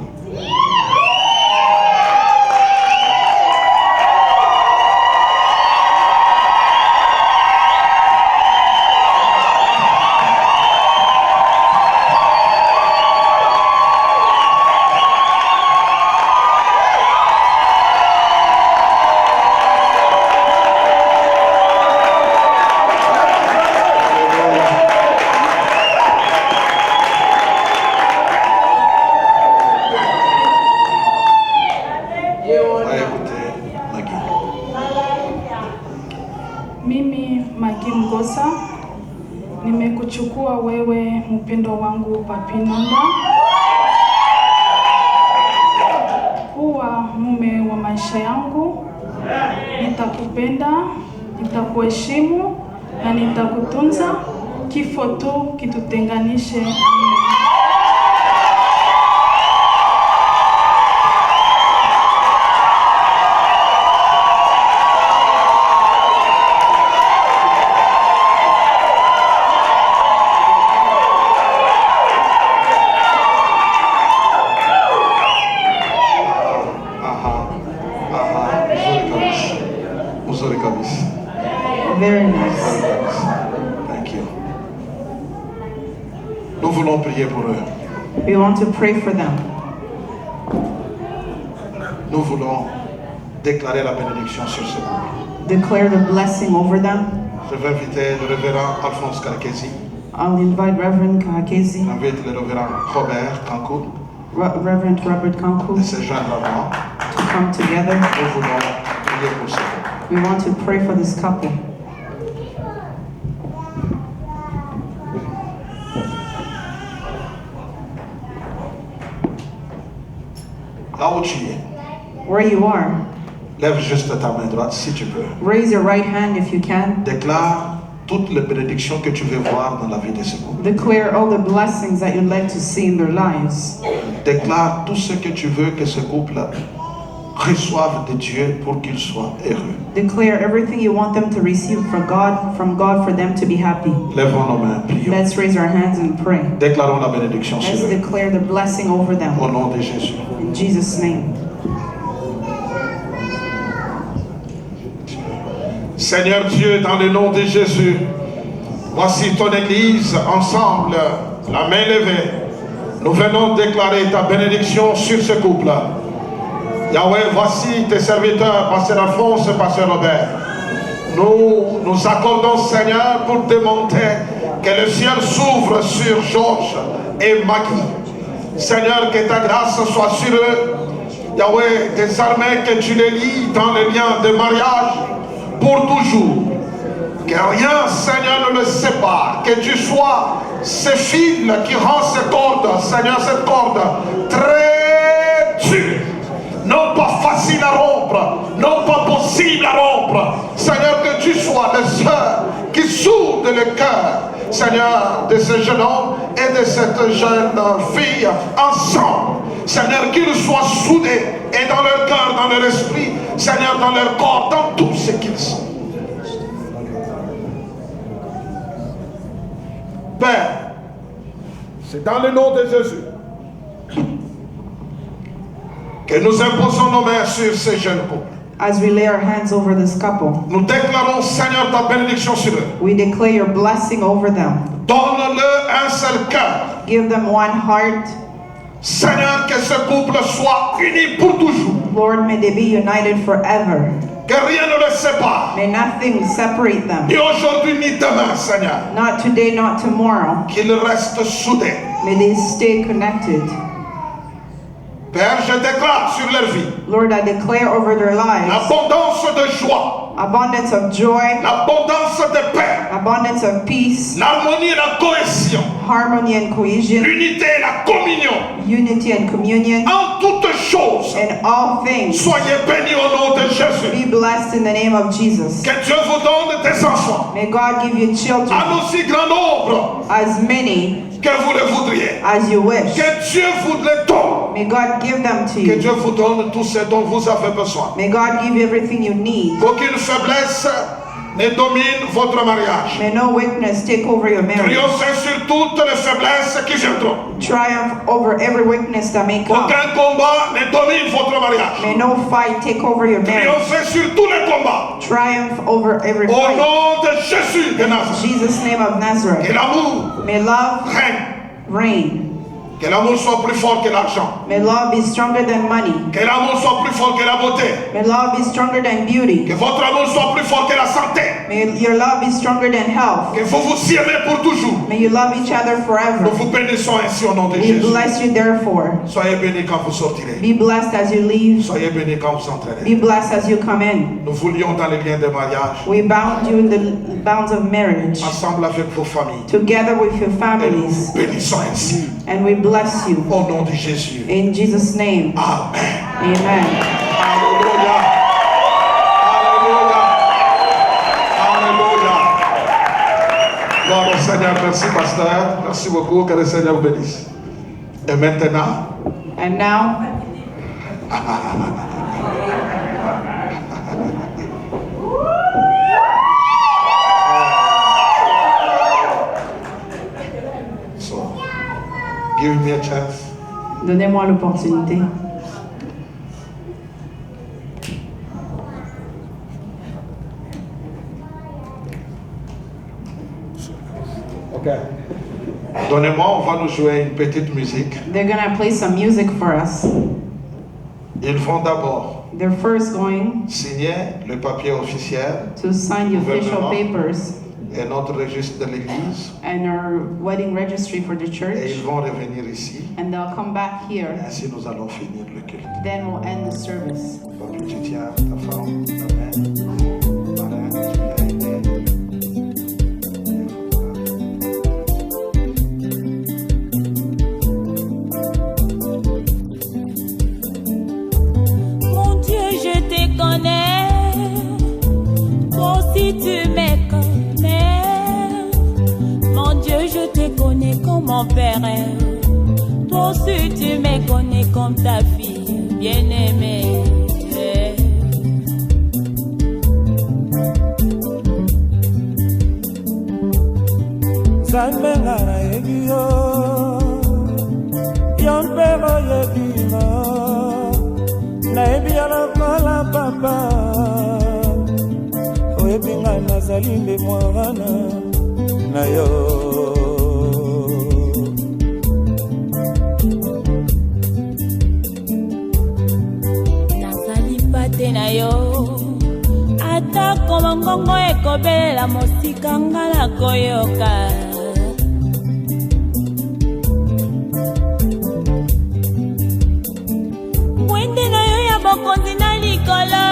Mimi Maggie Mgosa nimekuchukua wewe mpendo wangu Papi Nonda kuwa mume wa maisha yangu. Nitakupenda, nitakuheshimu na nitakutunza kifo tu kitutenganishe. Very nice. Thank you. Nous voulons prier pour eux. We want to pray for them. Nous voulons déclarer la bénédiction sur ce couple. Declare the blessing over them. Je vais inviter le révérend Alphonse Karakesi. I'll invite Reverend Kahakezi, J'invite le révérend Robert Kankou Reverend Robert Kankou de se joindre à moi. to come together. Nous voulons prier pour ce couple. We want to pray for this couple. Là où tu es, Where you are, lève juste ta main droite si tu peux. raise your right hand if you can. Déclare toutes les bénédictions que tu veux voir dans la vie de ce couple. Declare all the blessings that you'd like to see in their lives. Déclare tout ce que tu veux que ce couple reçoive de Dieu pour qu'il soit heureux. Declare everything you want them to receive from God for them to be happy. Lèvons nos mains, prions. Let's raise our hands and pray. Déclarons la bénédiction Let's sur eux. declare the blessing over them. Au nom de Jésus. In Jesus' name. Seigneur Dieu, dans le nom de Jésus, voici ton Église ensemble, la main levée. Nous venons déclarer ta bénédiction sur ce couple. Yahweh, voici tes serviteurs, Pasteur Alphonse et Pasteur Robert. Nous accordons, Seigneur, pour demander que le ciel s'ouvre sur Georges et Maggie. Seigneur, que ta grâce soit sur eux. Yahweh, désormais que tu les lis dans les liens de mariage pour toujours. Que rien, Seigneur, ne le sépare. Que tu sois ce fil qui rend cette corde, Seigneur, cette corde très dure. Non pas facile à rompre, non pas possible à rompre. Seigneur, que tu sois le seul qui sourde le cœur, Seigneur, de ce jeune homme et de cette jeune fille ensemble. Seigneur, qu'ils soient soudés et dans leur cœur, dans leur esprit, Seigneur, dans leur corps, dans tout ce qu'ils sont. Père, c'est dans le nom de Jésus que nous imposons nos mains sur ces jeunes couples. As we lay our hands over this couple, Nous déclarons, Seigneur, ta bénédiction sur eux. we declare your blessing over them. Donne-leur un seul cœur. Give them one heart. Seigneur, que ce couple soit uni pour toujours. Lord, may they be united forever. Que rien ne les sépare. May nothing separate them. Ni aujourd'hui ni demain, Seigneur. Not today, not tomorrow. Qu'ils restent soudés. May they stay connected. Père, je déclare sur leur vie Lord, I declare over their lives l'abondance de joie, abundance of joy, l'abondance de paix, abundance of peace, l'harmonie et la cohésion, harmony and cohesion, l'unité et la communion. unity and communion. En toutes choses, in all things, soyez bénis au nom de Jésus. Be blessed in the name of Jesus. Que Dieu vous donne des enfants. May God give you children, En aussi grand nombre as many que vous le voudriez. as you wish. Que Dieu vous les donne. May God give them to Que you. Dieu vous donne tout ce dont vous avez besoin. May God give you everything you need. Qu'aucune faiblesse ne domine votre mariage. May no weakness take over your marriage. Triomphez sur toutes les faiblesses qui viendront. Triumph over every weakness that may come. Aucun combat ne domine votre mariage. May no fight take over your marriage. Triomphez sur tous les combats. Triumph over every Au fight. nom de Jésus de Nazareth. Jesus' name of Nazareth. Que l'amour May love règne. reign. Que l'amour soit plus fort que l'argent. May love be stronger than money. Que l'amour soit plus fort que la beauté. May love be stronger than beauty. Que votre amour soit plus fort que la santé. May your love be stronger than health. Que vous vous aimez pour toujours. May you love each other forever. Nous vous bénissons ainsi au nom de We Jésus. bless you therefore. Soyez bénis quand vous sortirez. Be blessed as you leave. Soyez bénis quand vous entrerez. Be blessed as you come in. Nous vous lions dans les liens de mariage. We bound you in the bounds of marriage. Ensemble avec vos familles. Together with your Et nous families. vous bénissons ainsi. And we bless you. Au nom de Jésus. In Jesus' name. Amen. Amen. Alléluia. Alléluia. Alléluia. Gloire au Seigneur. merci pasteur, merci beaucoup, que le Seigneur vous bénisse. Et maintenant? And now? So, give me a chance. Donnez-moi l'opportunité. Ok. Donnez-moi, on va nous jouer une petite musique. They're gonna play some music for us. Ils vont d'abord They're first going signer le papier officiel to sign the official gouvernement papers et notre registre de l'église. and our wedding registry for the Et church. ils vont revenir ici. And they'll come back here. Ainsi, nous allons finir le culte. Then we'll end the service. Papi, tu tiens ta femme, ta mère, Marin, tu l'as aidé. Mon Dieu, je te connais. Toi aussi, tu me connais. Mon Dieu, je te connais comme mon père. Toi aussi, tu me connais comme ta fille bien-aimée. Nzambe nga nayebi yo, yo mpe oyebi nga, nayebi yo lokola papa, oyebi nga nazali nde mwana na yo. Nazali pate na yo, atako mongongo ekobelela mosika nga nakoyoka. Mwende na yo ya bokonzi na likolo,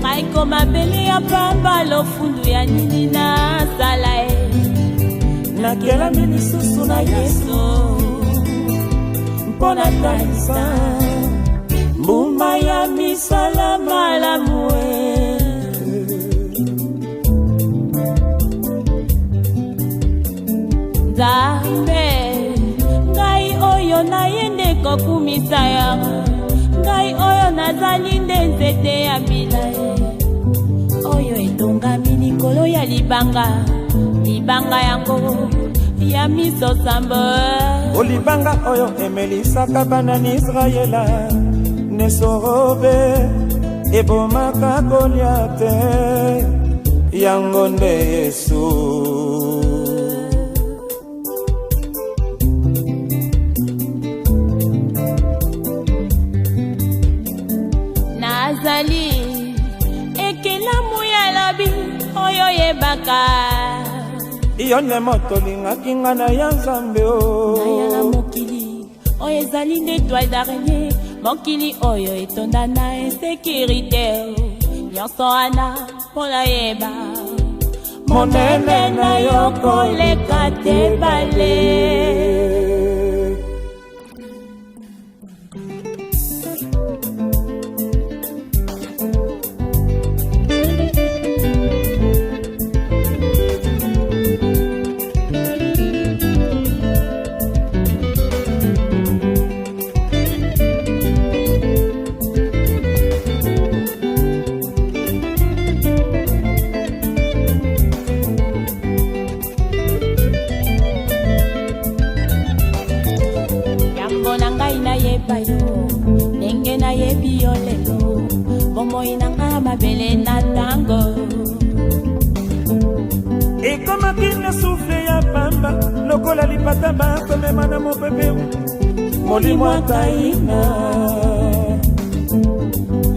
ngai komabele ya pamba lofundu ya nini nasala ye. Nakelami lisusu na Yesu mpo na kanisa mbuma ya misala malamu e. Nzambe, ngai oyo nayende kokumisa yango, ngai oyo nazali nde nzete ya bilaye, oyo etongami likolo ya libanga, libanga yango ya miso sambo. Olibanga oyo emelisaka bana na Israela, nesorobe ebomaka Goliate, yango nde Yesu. Nazali ekelamu ya lobi oyo yebaka, yo nde moto olingaki nga na ya Nzambe o. nayala mokili oyo ezali nde toile d'araignée, mokili oyo etonda na insécurité, nyonso wana mpo nayeba monene na yo koleka te bale. Ndenge nayebi yo lelo, bomoi na ngai mabele na tango. Ekomaki na souffle ya pamba, lokola lipata bakomema na mopepe molimo akaina.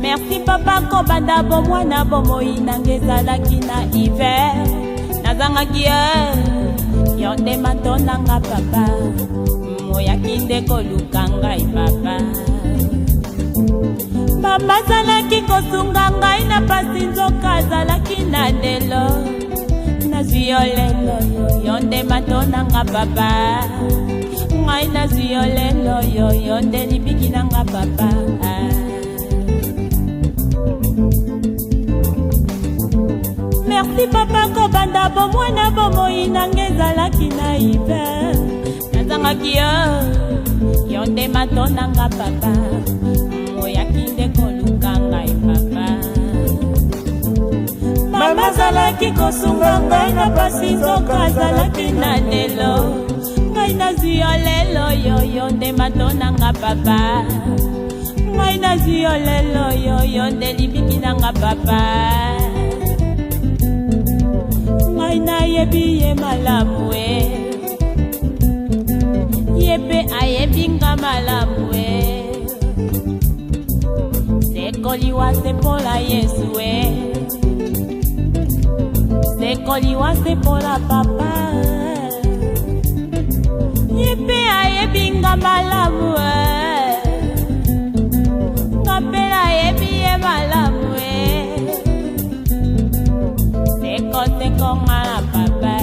Merci papa kobanda bomwana bomoi nanga ezalaki na hiver, nazangaki yo nde matonanga papa, moyaki nde koluka ngai papa. Mama azalaki kosunga ngai na pasi, nzoka azalaki na lelo, nazwi yo lelo yo nde matonanga papa, ngai nazwi yo lelo yo nde libiki nanga papa. Merci papa kobanda na bomwana bomoi nanga ezalaki naive nazangaki yo nde matonanga papa moyaki nde koluka ngai papa mama azalaki kosunga ngai na pasi nzoka azalaki na lelo ngai nazwi yo lelo yoyo nde matonanga papa ngai nazwi yo lelo yoyo nde libiki nanga papa ngai nayebi ye malamu ye mpe ayebi nga malamu sekoliwa se mpola yesu sekoliwa se mpola papa ye mpe ayebi nga malamu nga mpe nayebi ye malamu seko nga na papa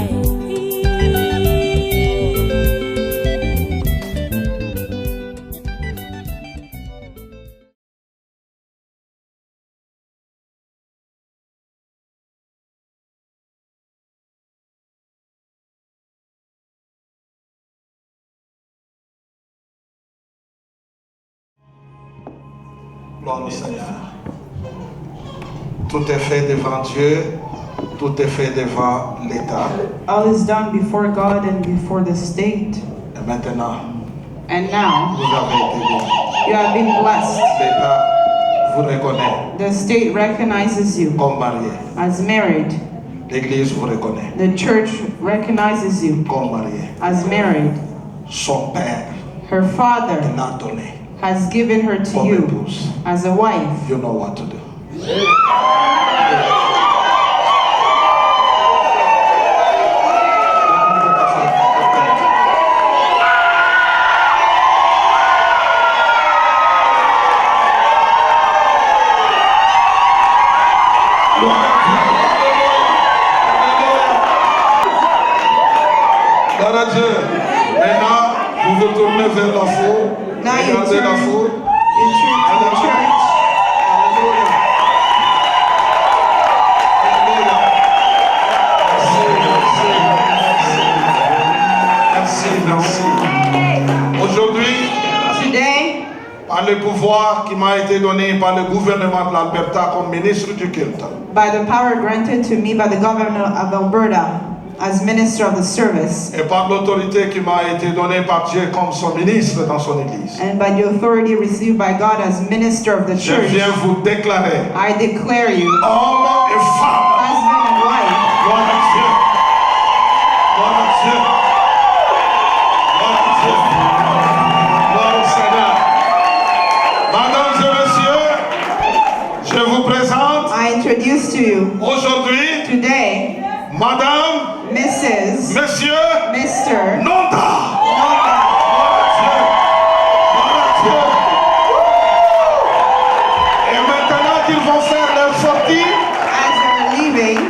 Gloire au Seigneur. Tout est fait devant Dieu, tout est fait devant l'État. All is done before God and before the state. Et maintenant, And now, vous avez été bénis. you have been blessed. L'État vous reconnaît The state recognizes you comme marié. as married. L'Église vous reconnaît The church recognizes you comme marié. as married. Son père Her father l'a donné has given her to comme you épouse. as a wife. You know what to do. Gloire à Dieu. Maintenant, vous vous tournez vers la foule. Regardez la foule. Merci. Aujourd'hui, par le pouvoir qui m'a été donné par le gouvernement de l'Alberta comme ministre du culte, By the power granted to me by the governor of Alberta as minister of the service, et par l'autorité qui m'a été donnée par Dieu comme son ministre dans son église, and by the authority received by God as minister of the je church, viens vous déclarer I declare you homme et femme. husband and wife. Gloire à Dieu. Gloire à Dieu. Gloire à Dieu. Gloire au Seigneur. Mesdames et messieurs, je vous présente I introduce to you aujourd'hui today Madame, Mrs. Monsieur, Mr. Nonda. Gloire à Dieu. Gloire à Dieu. Et maintenant qu'ils vont faire leur sortie, As they're leaving,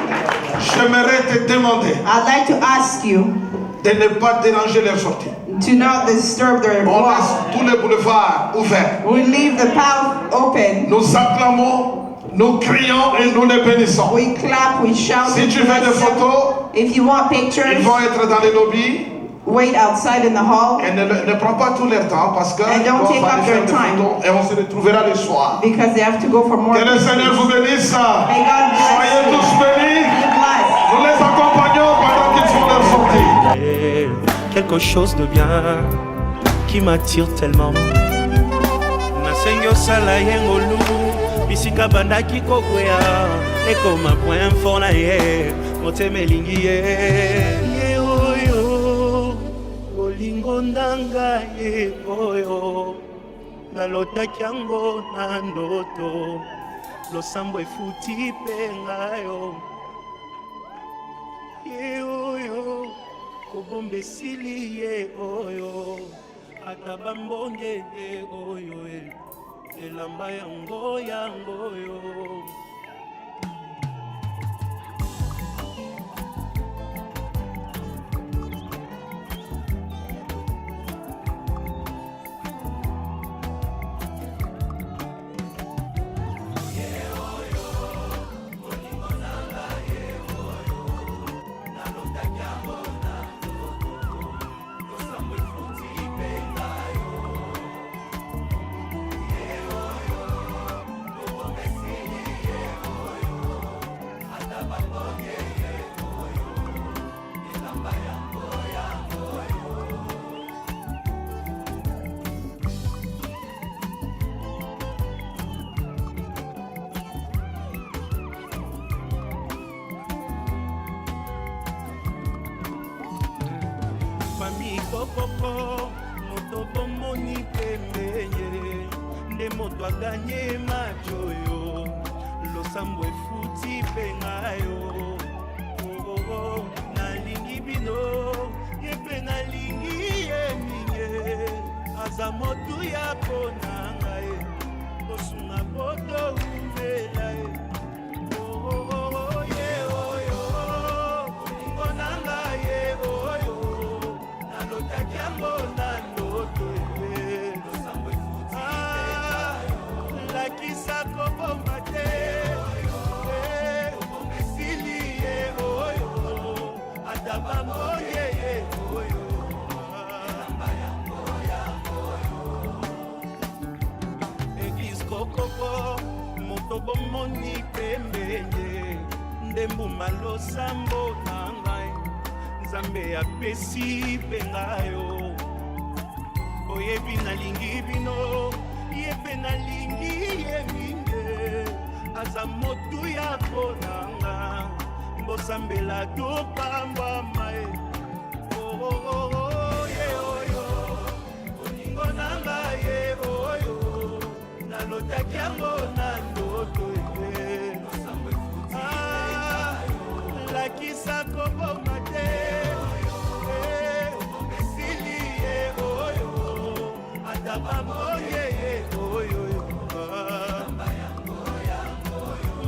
j'aimerais te demander I'd like to ask you de ne pas déranger leur sortie. to not disturb their On walk. laisse tous les boulevards ouverts. We leave the path open. Nous acclamons, nous crions et nous les bénissons. We clap, we shout. Si we tu veux bless des them. photos, If you want ils pictures, vont être dans les lobbies. wait outside in the hall Et ne prends pas tout leur temps parce qu'ils And don't doivent take aller up faire their des time. photos et on se retrouvera le soir. because they have to go for more Que le Seigneur pictures. vous bénisse. May God bless Soyez you. tous bénis. Be blessed. Nous les accompagnons pendant qu'ils font leur sortie. Quelque chose de bien qui m'attire tellement. Nasengi osala ye ngolu bisika bandaki kokwea ekoma point fort na ye motema elingi ye oyo olingo ndanga ye oyo nalotaki yango na ndoto losambo efuti mpe ngayo ye oyo kobomba esili ye oyo ata bambonge ye oyo elamba yango yo Famille Kokoko, moto bomoni pembeye, nde moto a gagné majoyo, losambo efuti pengayo. Oh oh oh, nalingi bino, yepe nalingi yeminye, aza motu ya ponanga e, osunga poto uvela e. Oh oh oh ye oh yo, onanga ye oh yo. Lakisa kobomba te esili ye oyo ata bamoye ye oyo Eglise kokoko moto bomoni pembeye ndembuma losambo na ngai Nzambe apesi pengayo oyebi nalingi bino yepe nalingi yeminge aza motu ya konanga mbosambela topambama e ye oyo olingo nanga ye oyo nalotaki yango na ndoto e lakisa koboma te esili ye oyo ata bamoye ye oyo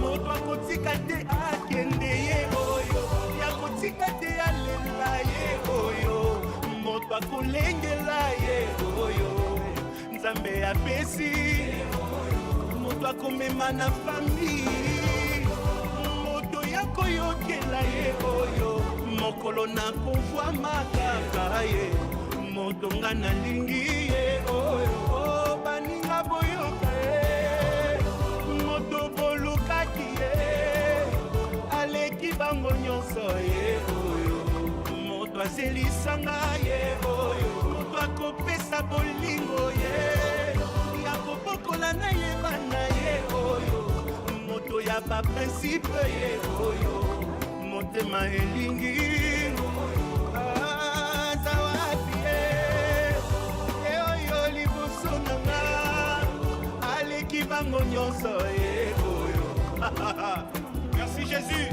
moto akotika te akende ye oyo yakotika te alela ye oyo moto akolengela ye oyo Nzambe apesi moto akomema na famille moto yakoyokela ye oyo mokolo na kovwa makaka ye moto nga nalingi ye oyo baninga boyoka ye moto bolukaki ye aleki bango nyonso ye oyo moto azelisanga ye oyo moto akopesa bolingo ye yakobokola na ye bana ye oyo moto ya baprincipe ye oyo motema elingi aza wapi ye oyo liboso nanga aleki bango nyonso ye oyo merci Jésus.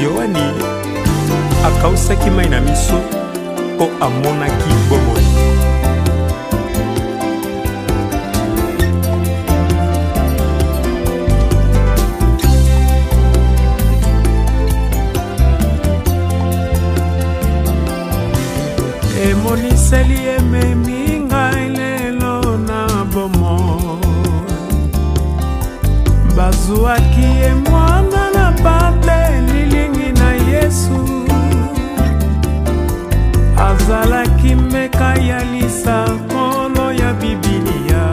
Yohani akausaki mai na miso po amonaki bomoi. Emoniseli ememi ngai lelo na bomoi. Bazuaki ye mwana na bate lilingi na Yesu. Azalaki meka ya lisa kolo ya Bibilia.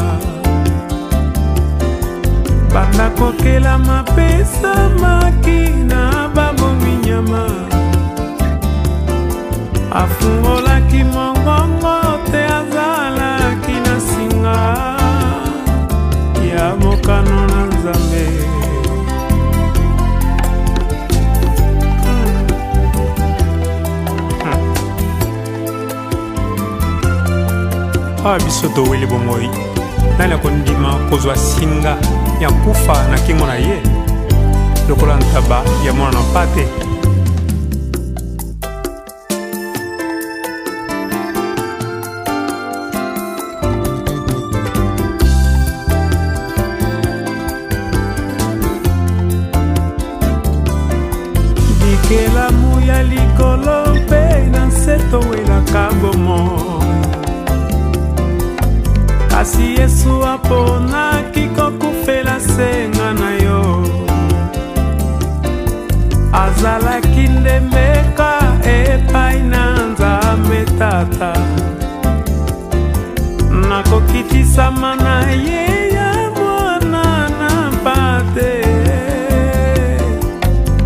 Banda kokela mapesa maki awa biso toweli bomoi nani akondima kozwa singa ya kufa na kingo na ye lokola ntaba ya mwana na pate. Bikelamu ya likolo mpe na nseto welaka bomo, kasi Yesu aponaki kokufela senga na yo. Azalaki ndembeka epai na Nzambe Tata, nakokitisama na ye ya mwana na pate,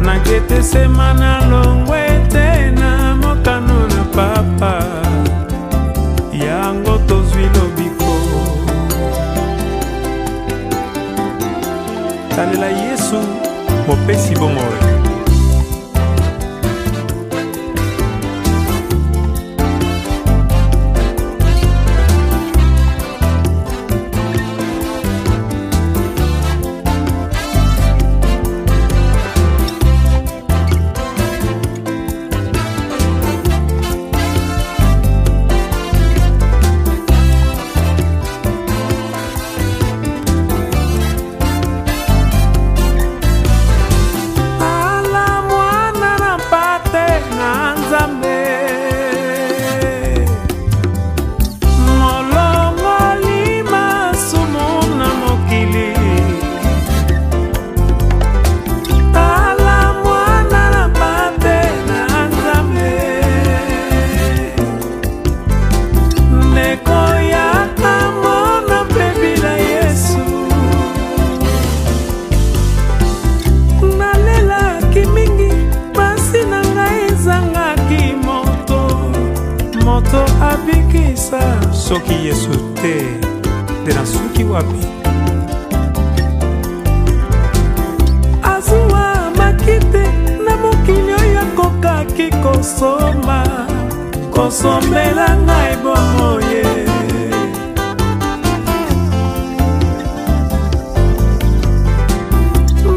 naketesema na longwe te na mokano na papa, yango tozwi lobiko. Talela Yesu mopesi bomoi. Soki Yesu te dena suki wapi azuwa makite na mokili oyo kokaki kosomba kosombela ngai bomoye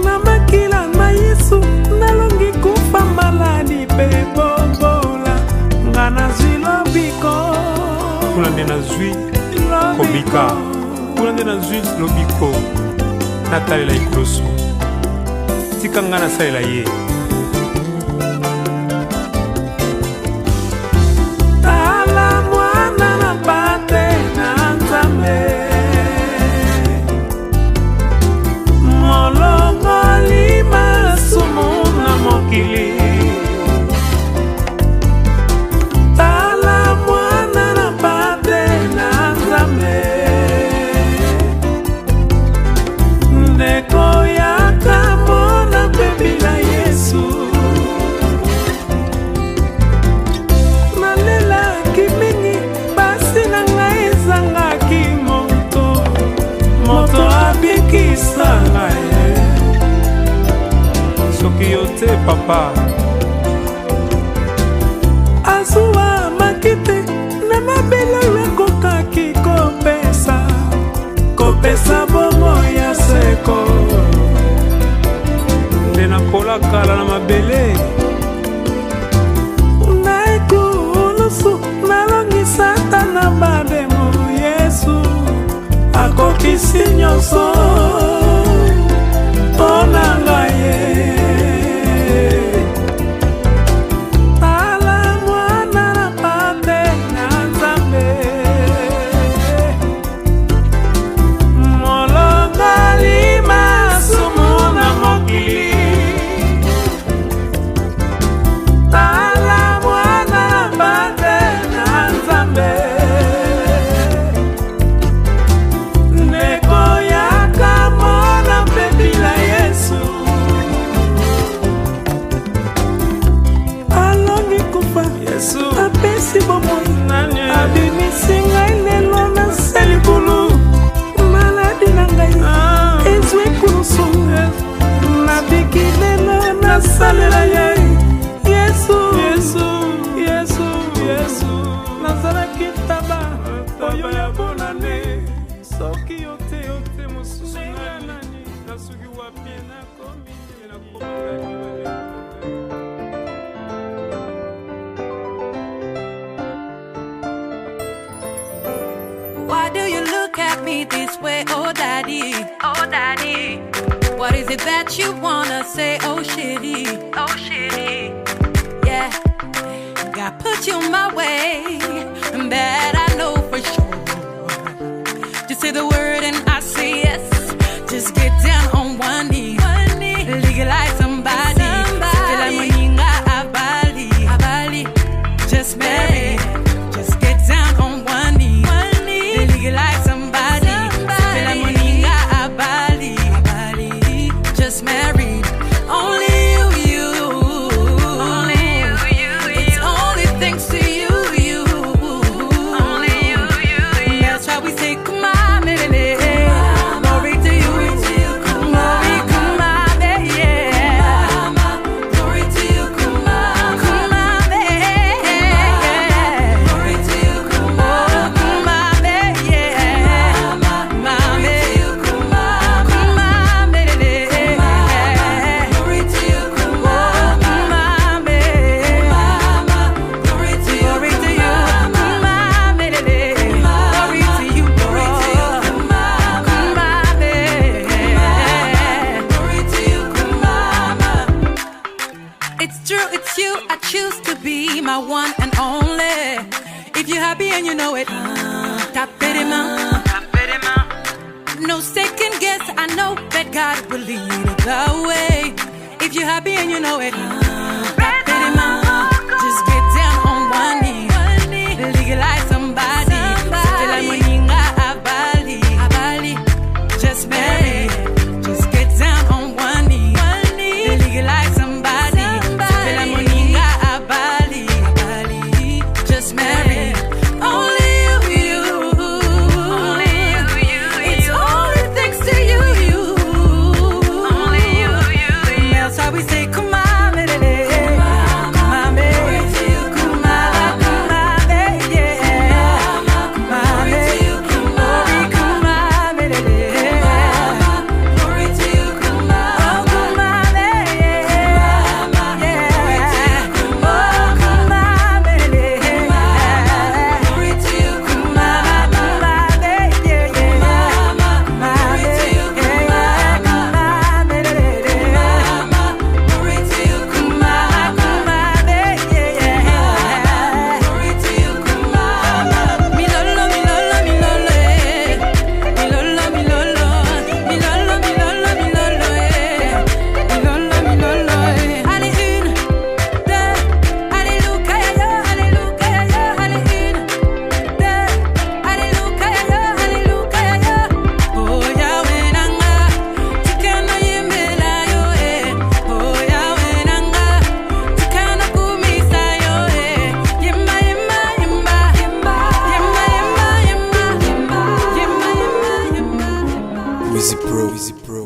na makila na Yesu nalongi kufa maladi pe bombola nga nazwi lobiko kuna ndena zwi kobika kuna ndena zwi lobiko natalela ikroso tika nga nasalela ye tala mwana na pate na Nzambe molongoli masumu na mokili soki yo te papa azuwa makite na mabelo ekokaki kopesa bomo ya seko nde nakola kala na mabele na ekulusu nalongisa na bademo Yesu akokisi nyonso mpona ngai ye salela ye Yesu Yesu Yesu Yesu nazalaki taba oyo ya way, oh daddy, oh daddy. What is it that you wanna say, oh shitty, oh shitty? Yeah, God put you my way, and that I know for sure. Just say the word and I say yes. Just get down on one knee, legalize somebody. Just marry, just get down on one knee, legalize somebody. Just married, only you, only you. It's only thanks to you, only you. That's why we say, come on, baby. Glory to you, glory, come on, baby. Glory to you, come on, baby. Glory to you, come on, baby. My baby, come on, baby. Glory to you, come on, baby. Glory to you, come on, baby. Glory to you, come on, baby. Glory to you, come on. It's true, it's you. I choose to be my one and only. If you're happy and you know it, tap it in my. No second guess, I know that God will lead it the way. If you're happy and you know it, tap it in my. Just get down on one knee, legalize somebody. Just marry, just get down on one knee, legalize somebody. Just marry, only you, only you. It's only thanks to you, only you. That's why we say, come on, baby, come on, baby, come on, baby, come on, baby, glory, come on, baby, glory to you, come on, come on, baby, yeah, oh, come on, baby.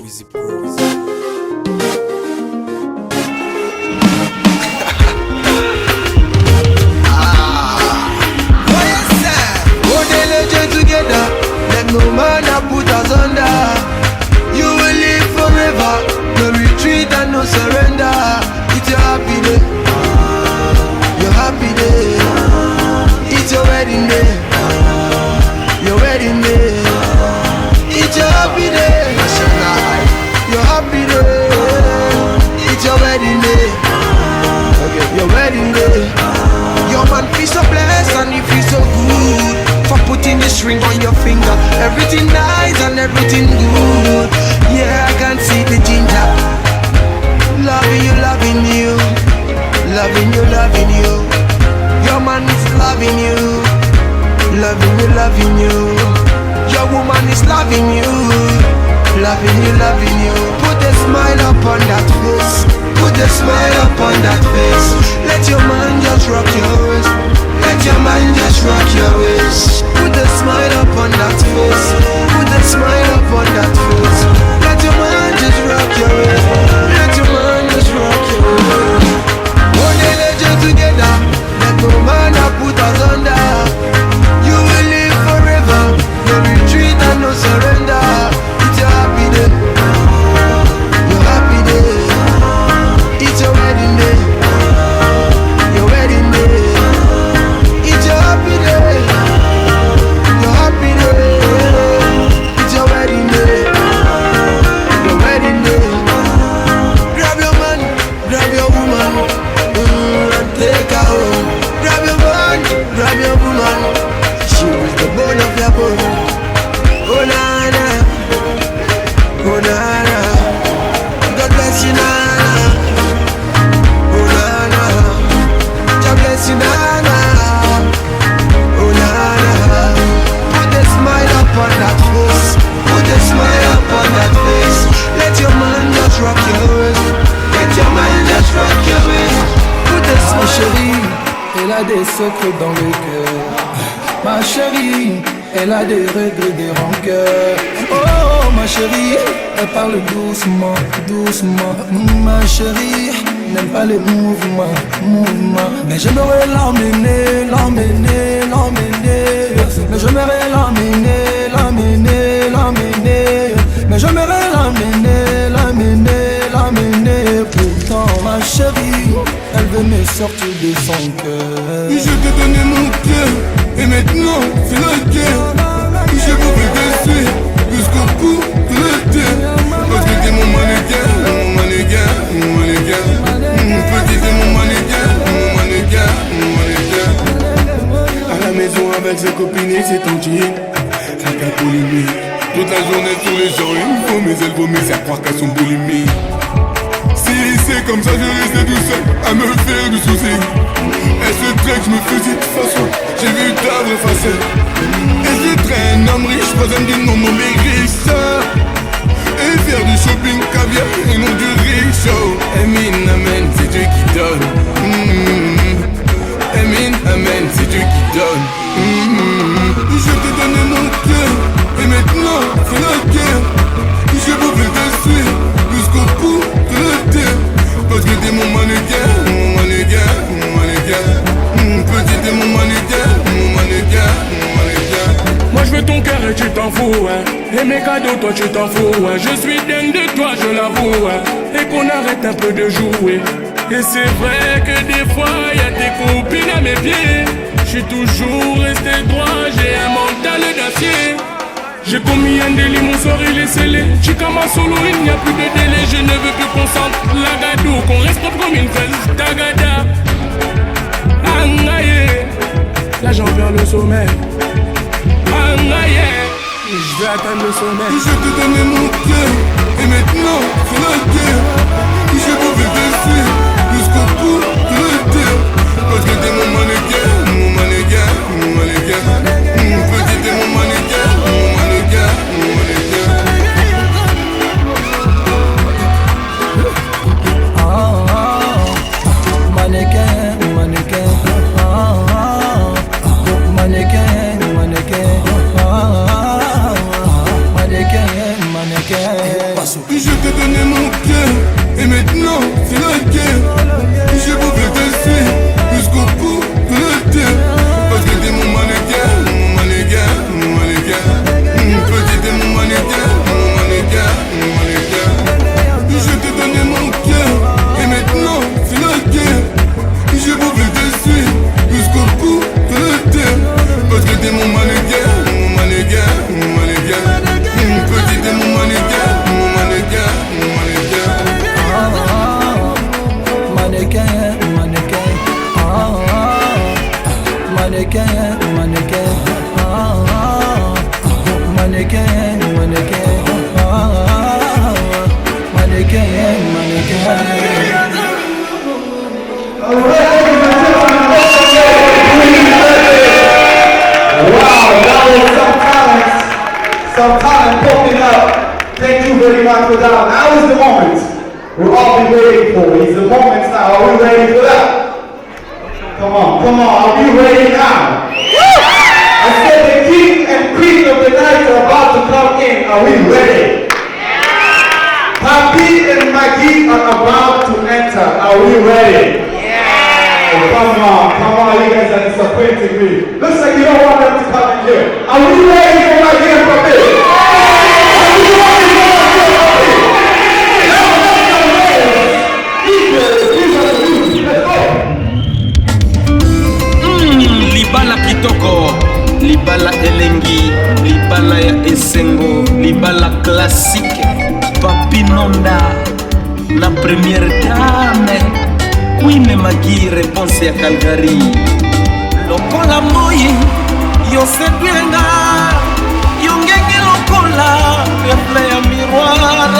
Easy Pro. Together, let no man put us under. You will live forever, no retreat and no surrender. It's your happy day, your happy day. It's your wedding day, your wedding day. It's your happy day, your happy day. It's your wedding day, your wedding day. Your man feels so blessed and he feels so good for putting this ring on your finger. Everything nice and everything good. Yeah, I can see the ginger. Loving you, loving you. Loving you, loving you. Your man is loving you. Loving you, loving you. Your woman is loving you. Loving you, loving you. Put a smile upon that face. Put a smile upon that face. Let your man just rock your waist. Let your man just rock your waist. Put a smile upon that face. Put a smile upon that face. Let your man just rock your waist. Let your man just rock your waist. One day let you together. Let no man put us under. You will live forever. No retreat and no surrender. It's your happy day. Your happy day. It's your wedding day. Your wedding day. It's your happy day. Your happy day. It's your a des secrets dans le cœur. Ma chérie, elle a des regrets, des rancœurs. Oh ma chérie, elle parle doucement, doucement. Ma chérie, n'aime pas les mouvements, mouvements. Mais j'aimerais l'emmener, l'emmener, l'emmener. Mais j'aimerais l'emmener, l'emmener, l'emmener. Mais j'aimerais l'emmener, l'emmener, l'emmener. Pourtant ma chérie, elle veut me sortir de son cœur. Je t'ai donné mon cœur, et maintenant c'est la guerre. Je voudrais te suivre jusqu'au bout de la terre. Parce que t'es mon mannequin, mon mannequin, mon mannequin. Petit t'es mon mannequin, mon mannequin, mon mannequin. À la maison avec ses copines et ses tontines, ça t'a polémique. Toute la journée sur les gens, il faut mais elles vomissent à croire qu'elles sont boulimiques. Si c'est comme ça, je restais tout seul à me faire du souci. Elle se traite, je me faisais de façon. J'ai vu ta vraie facette. Elle se traîne, un homme riche, troisième du nom, mon riche. Et faire du shopping caviar et non du riche. Amen, amen, c'est Dieu qui donne. Amen, amen, c'est Dieu qui donne. Je t'ai donné mon cœur, et maintenant c'est la guerre. Je voudrais te suivre jusqu'au bout de la terre. Parce que t'es mon mannequin, mon mannequin, mon mannequin. Petit t'es mon mannequin, mon mannequin, mon mannequin. Moi je veux ton cœur et tu t'en fous, hein. Et mes cadeaux toi tu t'en fous, hein. Je suis dingue de toi, je l'avoue, hein. Et qu'on arrête un peu de jouer. Et c'est vrai que des fois y'a des copines à mes pieds. Je suis toujours resté droit, j'ai un mental d'acier. J'ai commis un délit, mon sort il est scellé. Chikama solo, il n'y a plus de délai. Je ne veux plus qu'on sente la gadou, qu'on reste propre comme une fraise tagada. Angaye, là j'en perds le sommeil. Angaye, je vais atteindre le sommeil. Je t'ai donné mon cœur, et maintenant c'est la guerre. Je pouvais te suivre jusqu'au bout de la terre. Parce que t'es mon mannequin, mon mannequin, mon mannequin. Petit t'es mon mannequin, mon mannequin, mon mannequin. Mannequin, mannequin, mannequin, mannequin, mannequin. Je t'ai donné mon cœur, et maintenant c'est la guerre. Je voudrais te suivre jusqu'au bout de la terre. Parce que t'es mon mannequin, mon mannequin, mon mannequin. Petit t'es mon mannequin, mon mannequin, mon mannequin. Je t'ai donné mon cœur, et maintenant c'est la guerre. Je voudrais te suivre jusqu'au bout de la terre. Parce que t'es mon mannequin, mon mannequin, mon mannequin. Petit t'es mon mannequin, mon mannequin, mon mannequin. Mannequin, mannequin, mannequin, mannequin, mannequin, mannequin, mannequin. Wow, that was some talent popping up. Thank you very much for that. Now is the moment we've all been waiting for. It's the moment now. Are we ready for that? Come on, come on. Are we ready now? I said the king and queen of the night are about to come in. Are we ready? Papi and Maggie are about to enter. Are we ready? Come on, you guys are disappointing me. Looks like you don't want them to come in here. Are we ready for Maggie and Papi? Are we ready for Maggie and Papi? Libala kitoko, libala elengi, libala ya esengo, libala classique, Papi Nonda, la première dame. Oui mais Maggie, réponse ya Calgary. Lokola moi, yo seduenga, yo ngenge lokola, refle ya miroir.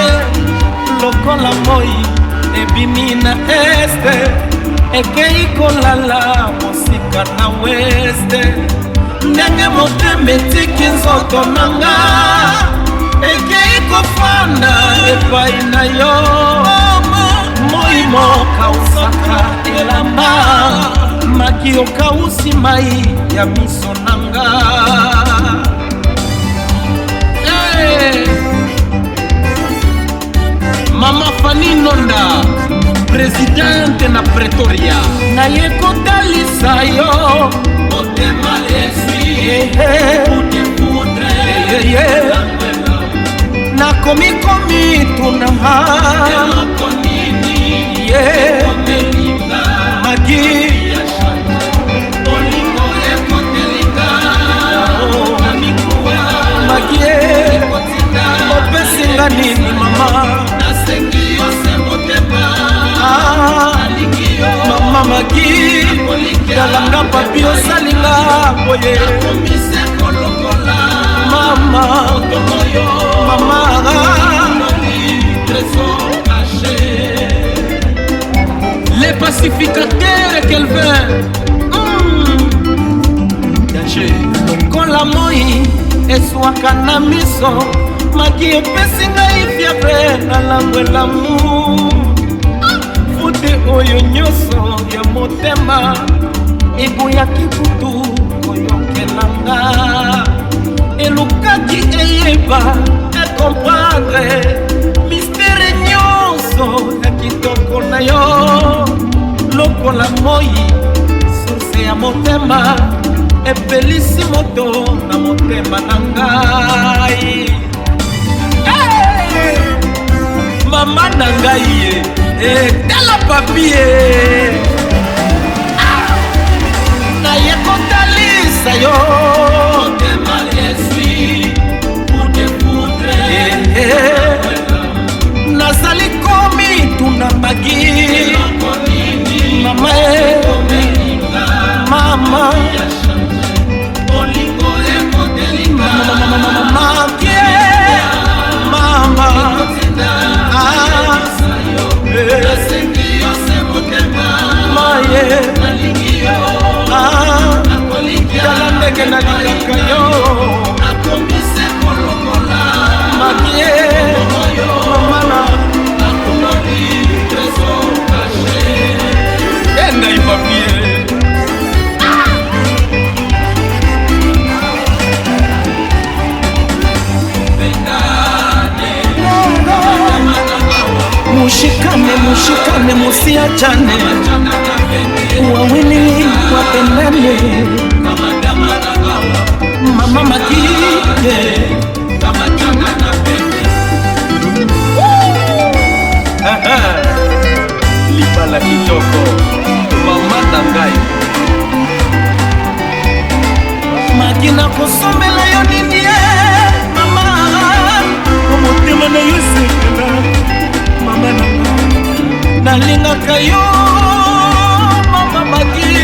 Lokola moi, ebimina este, ekei kolala, mosika na weste. Ndenge motema etiki nzoto nanga, ekei kofanda epai na yo. Moi moka usaka elamba, Maggie soki okausi mai ya miso nanga. Hey. Mama Fani Nonda, presidente na Pretoria, naye kotalisa yo motema leswi utefudre nakomikomi tunama Magi Magi opesinga nini mama mama Magi dalanga papi osalinga boye mama mama les pacificateurs qu'elle veut lokola moi eswaka na miso Magi epesi ngai fievre na lamwelamu fute oyo nyonso ya motema eboyaki kutu koyokelanga elukaki eyeba ekomprendre mistere nyonso ya kitoko na yo lokola moi source ya motema epelisi moto na motema na ngai. Hey! Mama na ngai tala papie naye kotalisa yo motema leswi utefudre nazali komi tuna Magi mama mama Mushikane musiachane wawili wapendane mama Magi libala kitoko mama dangai Magi na kosomela yo nini mama omotema na yo sekela mama nalingaka yo mama Magi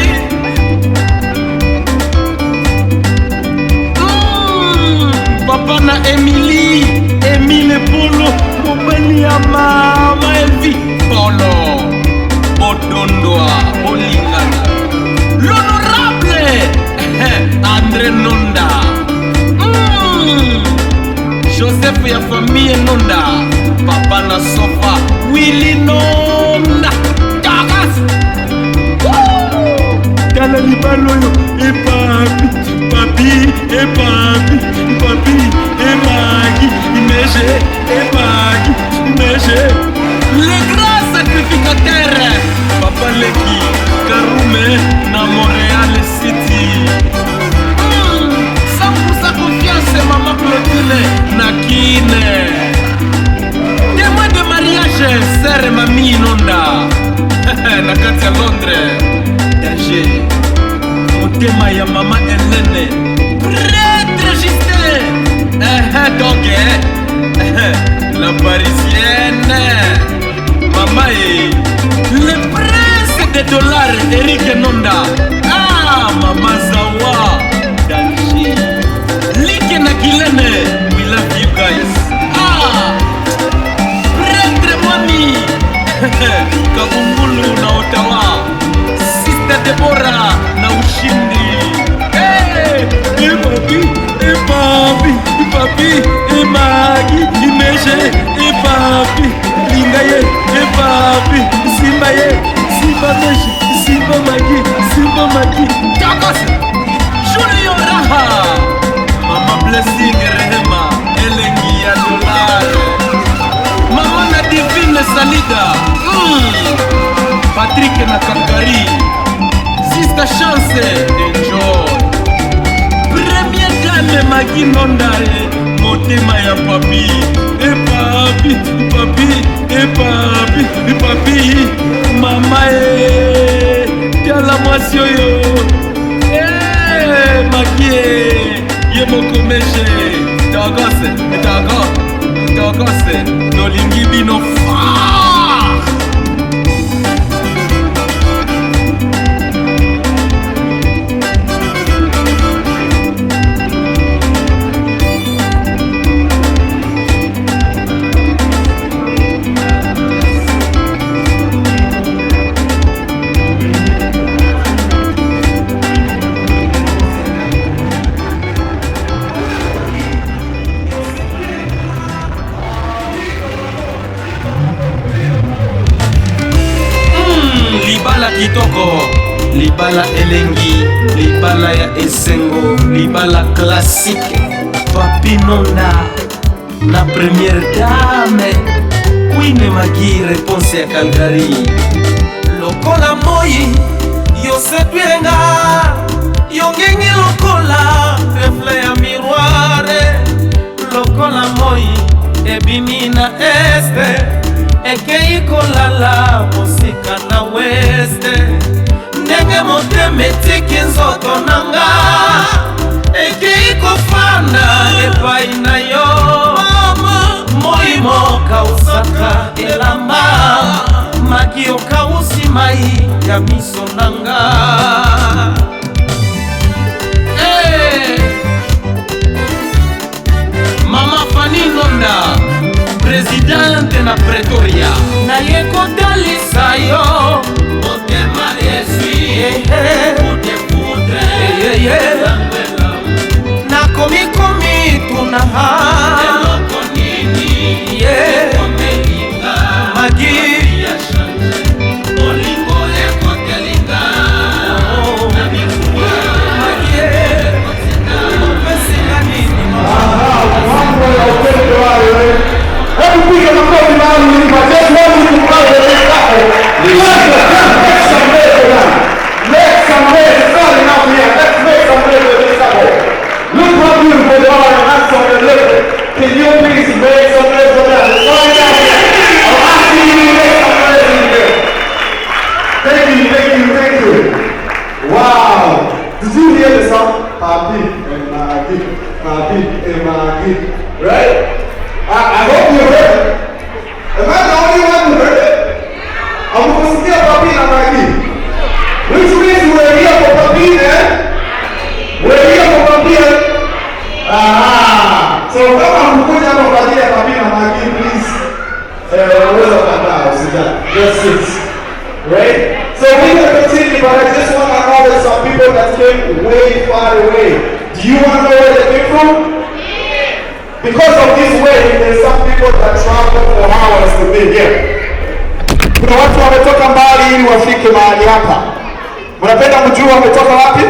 papa na Emile Polo mobali ya mama Elvi Polo Bodondoa Olingana l'honorable André Nonda Joseph ya famille Nonda papa na sofa Willy Nonda Tagas Tala libalo yo papi papi Magi Magi les grands sacrificateurs papa Leki Karume na Montréal City 100% confiance mama Clotine na Kine témoin de mariage sœur Mami Nonda na kati ya Londres danger motema ya mama Hélène prêtre Justin donc la parisienne mama le prince de dollars Eric Nonda mama Zawa danger Like na Gilene we love you guys prêtre Mwami Kabungulu na Ottawa sister Deborah na Ushindi papi Magi Imege papi Lingaye papi Simba Magi Dalida, Patrick na Calgary, Sister Chance, enjoy. Premier Dame Maggie Nondale, motema ya papi. Papi, papi, papi, papi, mama tiala mwasi oyo. Magie, ye mokomeshe, tagose, nolingi bino kitoko, libala elengi, libala ya esengo, libala classique. Papi Nonda, la première dame, Queen Maggie, réponse ya Calgary. Lokola moi, yo sepirenga, yo ngenge lokola, reflet ya miroir. Lokola moi, ebimi na este, ekei kolala mosika na weste. Ndenge motema etiki nzoto nanga, ekei kofanda epai na yo. Moi mokausaka elamba, Maggie okausi mai ya miso nanga. Mama Fanny Nonda, Presidente na Pretoria, na ye kotalisa yo motema eswi kude kude na komi tunaha eloko nini komelinga Maggie ya shanje olingo ekotelinga na mikuwa Maggie kotelinga nini mambo ya upendo wale. Hebu piga makofi mahali ulipo. Just one to play the next battle. Make some noise for that. Make some noise. It's not enough here. Let's make some noise for this battle. Look how beautiful they are and handsome they look. Can you please make some noise for that? It's not enough here. I'm asking you to make some noise in here. Thank you. Wow. Did you hear the song? Papi and Maggie. Right? I hope you heard it. Am I the only one who heard it? I'm supposed to hear Papi and Maggie. Which means we're here for Papi then? We're here for Papi and... So come on, put down Papi and Maggie, please. Just sit. Right? So we're going to continue, but I just want to acknowledge some people that came way far away. Do you want to know where they came from? Because of this way, there's some people that travel for hours to be here. Kuna watu wametoka mbali ili wafike mahali hapa. Mnapenda kujua wametoka wapi?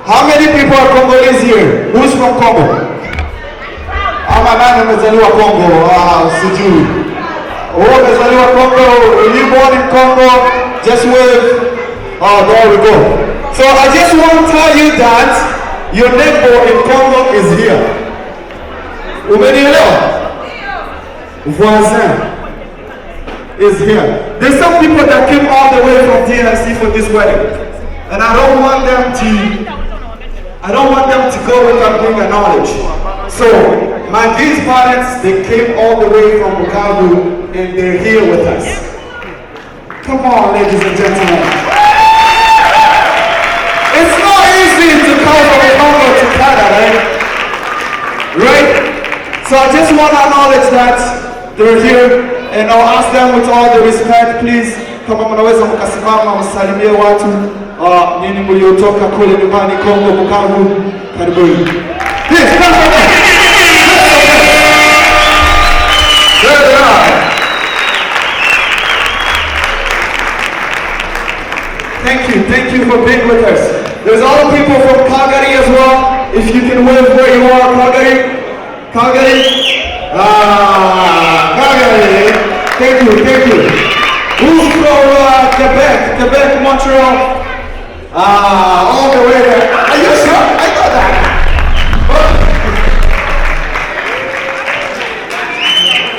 How many people are Congolese here? Who's from Congo? Ama nani amezaliwa Congo? Sijui. Amezaliwa Congo. Were you born in Congo? Just wave. Oh, there we go. So I just want to tell you that your neighbor in Congo is here. Umenielewa? Voisin is here. There's some people that came all the way from DRC for this wedding, and I don't want them to go without being acknowledged. So Maggie's parents, they came all the way from Bukavu, and they're here with us. Come on, ladies and gentlemen. It's not easy to come from Congo to Canada, right? So I just want to acknowledge that they're here, and I'll ask them with all the respect, please, kama mnaweza mkasimama msalimie watu nini mliotoka kule nyumbani Kongo, Bukavu, karibuni. Please, come on. There they are. Thank you for being with us. There's other people from Calgary as well. If you can wave where you are, Calgary. Calgary. Thank you, thank you. Who's from Quebec, Montreal? All the way there. Are you sure? I thought that.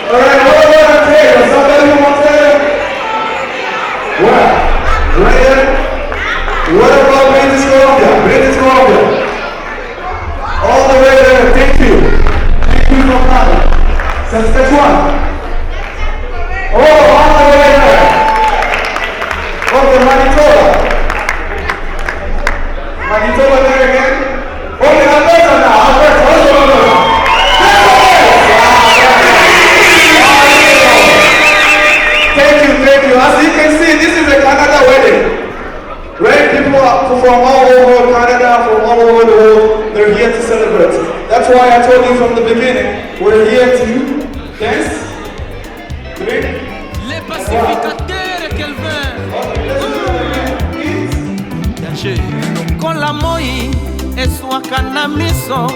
All right, what about Ontario? Somebody from Ontario? What? Right there? What about British Columbia? British Columbia? All the way there. Thank you. Thank you from Canada. Saskatchewan. Oh, all the way there. Okay, Manitoba. Manitoba there again. Okay, Alberta now. Alberta. Thank you. As you can see, this is a Canada wedding. Right? People from all over Canada, from all over the world, they're here to celebrate. That's why I told you from the beginning, we're here to dance. Les pacificateurs Kelvin. Kola moi eswaka na miso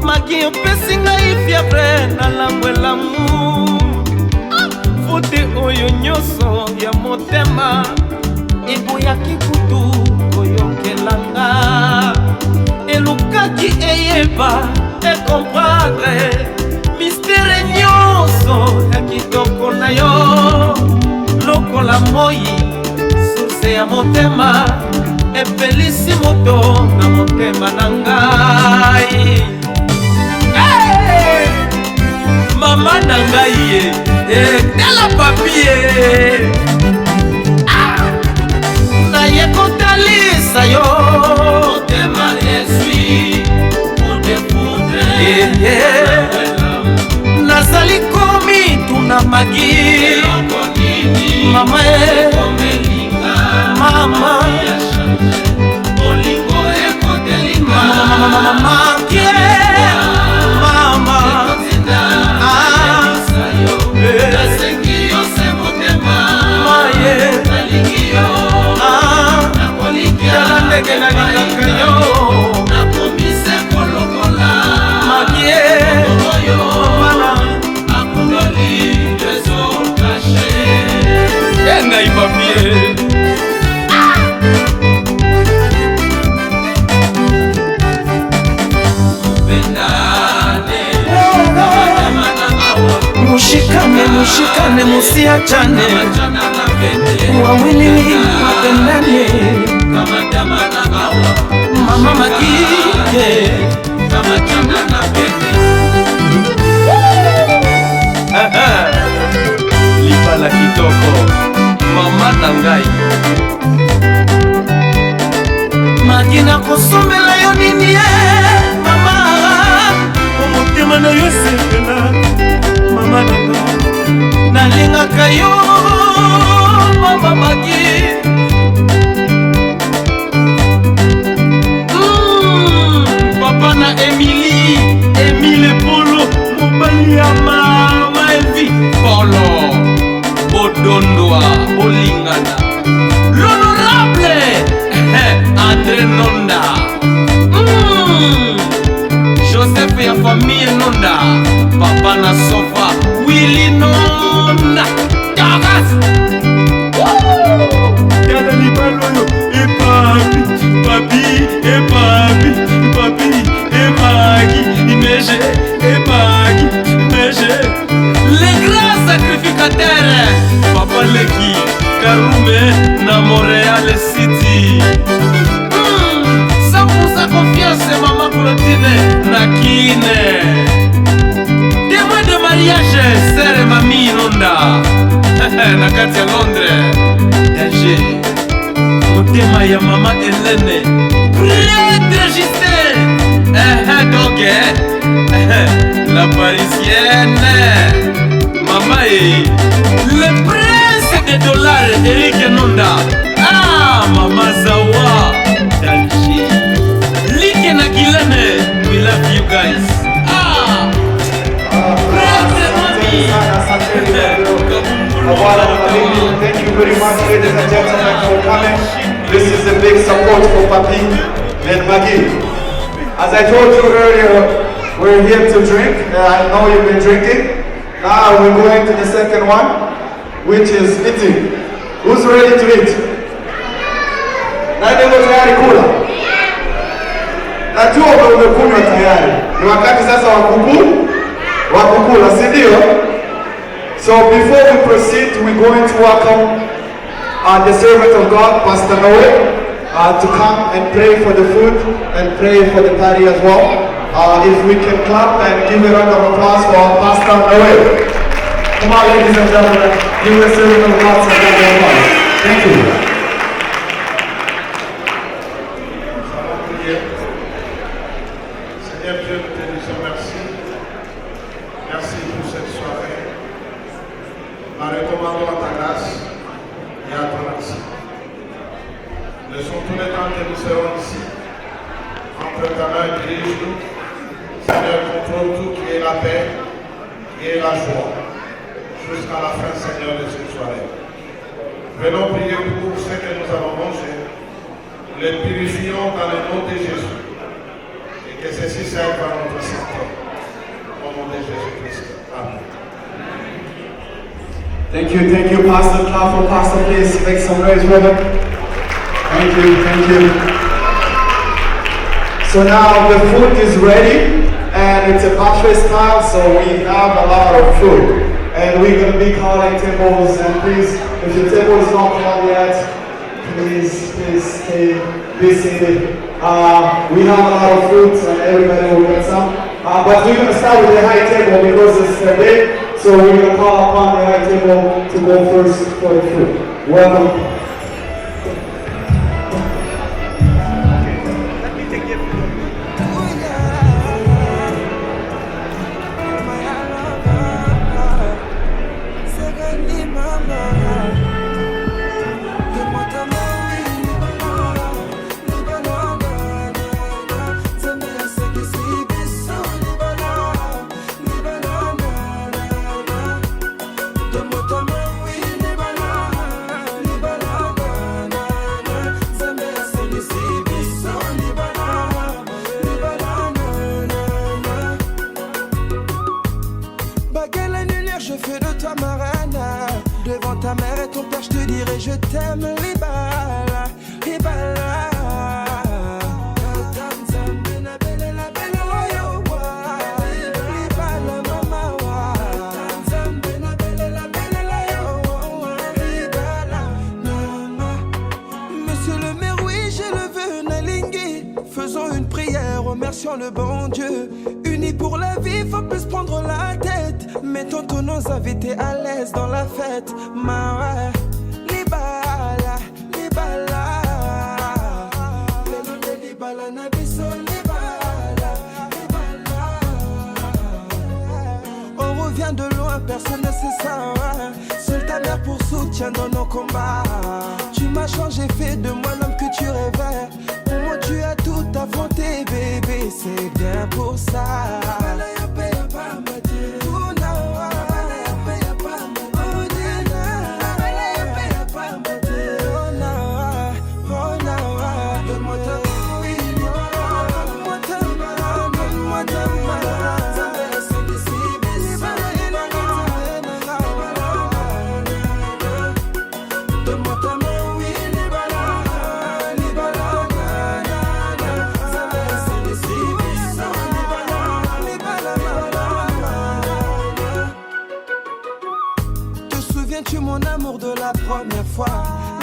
magi opesi ngai fievre na lamwelamu futi oyo nyonso ya motema eboyaki kutu koyokelanga elukaki eyeba ekomprendre mistere nyonso ya kitoko na yo lokola moi source ya motema epelisi moto na motema na ngai mama na ngai ye etela papie naye kotalisa yo motema eswi pudepudre nazali komi tuna magi mama mama Mama, mushikane musiachane wawili wapendane mama makike lipala kitoko mama na ngai makina kosomela yo nini mama omotema na yo sepela mama na ngai nalingaka yo mama magi papa na Emile Polo mobali ya mama Elvi Polo bodondoa bolingana l'honorable André Nonda Joseph ya famille Nonda papa na sofa Willy Nonda Dagas Yana libaloyo papi Magi Imeje Magi Imeje les grands sacrificateurs Papa Leki Karume na Montréal City 100% confiance Maman Claudine na Kine témoin de mariage sœur et mamie Nonda na kati ya Londres danger motema ya mama Hélène prêtre Justin donc la parisienne maman et le prince des dollars Eric Nonda mama Zawa danger Like na Gilene we love you guys Thank you very much, ladies and gentlemen, for coming. This is a big support for Papi and Magi. As I told you earlier, we're here to drink. I know you've been drinking. Now we're going to the second one. which is eating. Who's ready to eat? Nani yuko tayari kula? Najua umekunywa tayari. Ni wakati sasa wa kukula, si ndio? So before we proceed, we're going to welcome the servant of God, Pastor Noe, to come and pray for the food and pray for the party as well. If we can clap and give a round of applause for Pastor Noe. Come on, ladies and gentlemen, give the servant of God some round of applause. Thank you. Seigneur Dieu, nous te disons merci. Merci pour cette soirée. Nous la recommandons à ta grâce et à ton action. Laissons tous les temps que nous serons ici. Entre ta main, dirige-nous. Seigneur, contrôle tout, qui est la paix, qui est la joie. Jusqu'à la fin, Seigneur, de cette soirée. Venons prier pour ce que nous avons mangé. Nous les purifions dans le nom de Jésus. Et que ceci serve à notre santé. Au nom de Jésus-Christ. Amen. Thank you, Pastor. Clap for Pastor, please. Make some noise for him. Thank you. So now the food is ready, and it's a buffet style, so we have a lot of food. And we're going to be calling tables, and please, if your table is not called yet, please stay, be seated. We have a lot of food, and everybody will get some. But we're going to start with the high table because it's the day, so we're going to call upon the high table to go first for the food. Welcome. Remercions le bon Dieu, unis pour la vie, faut plus prendre la tête. Mettons tous nos invités à l'aise dans la fête. Ma libala, libala, libala na biso libala, libala. On revient de loin, personne ne sait ça. Seule ta mère pour soutien dans nos combats. Tu m'as changé, fait de moi l'homme que tu rêvais. Pour moi tu as tout affronté, bébé, c'est bien pour ça.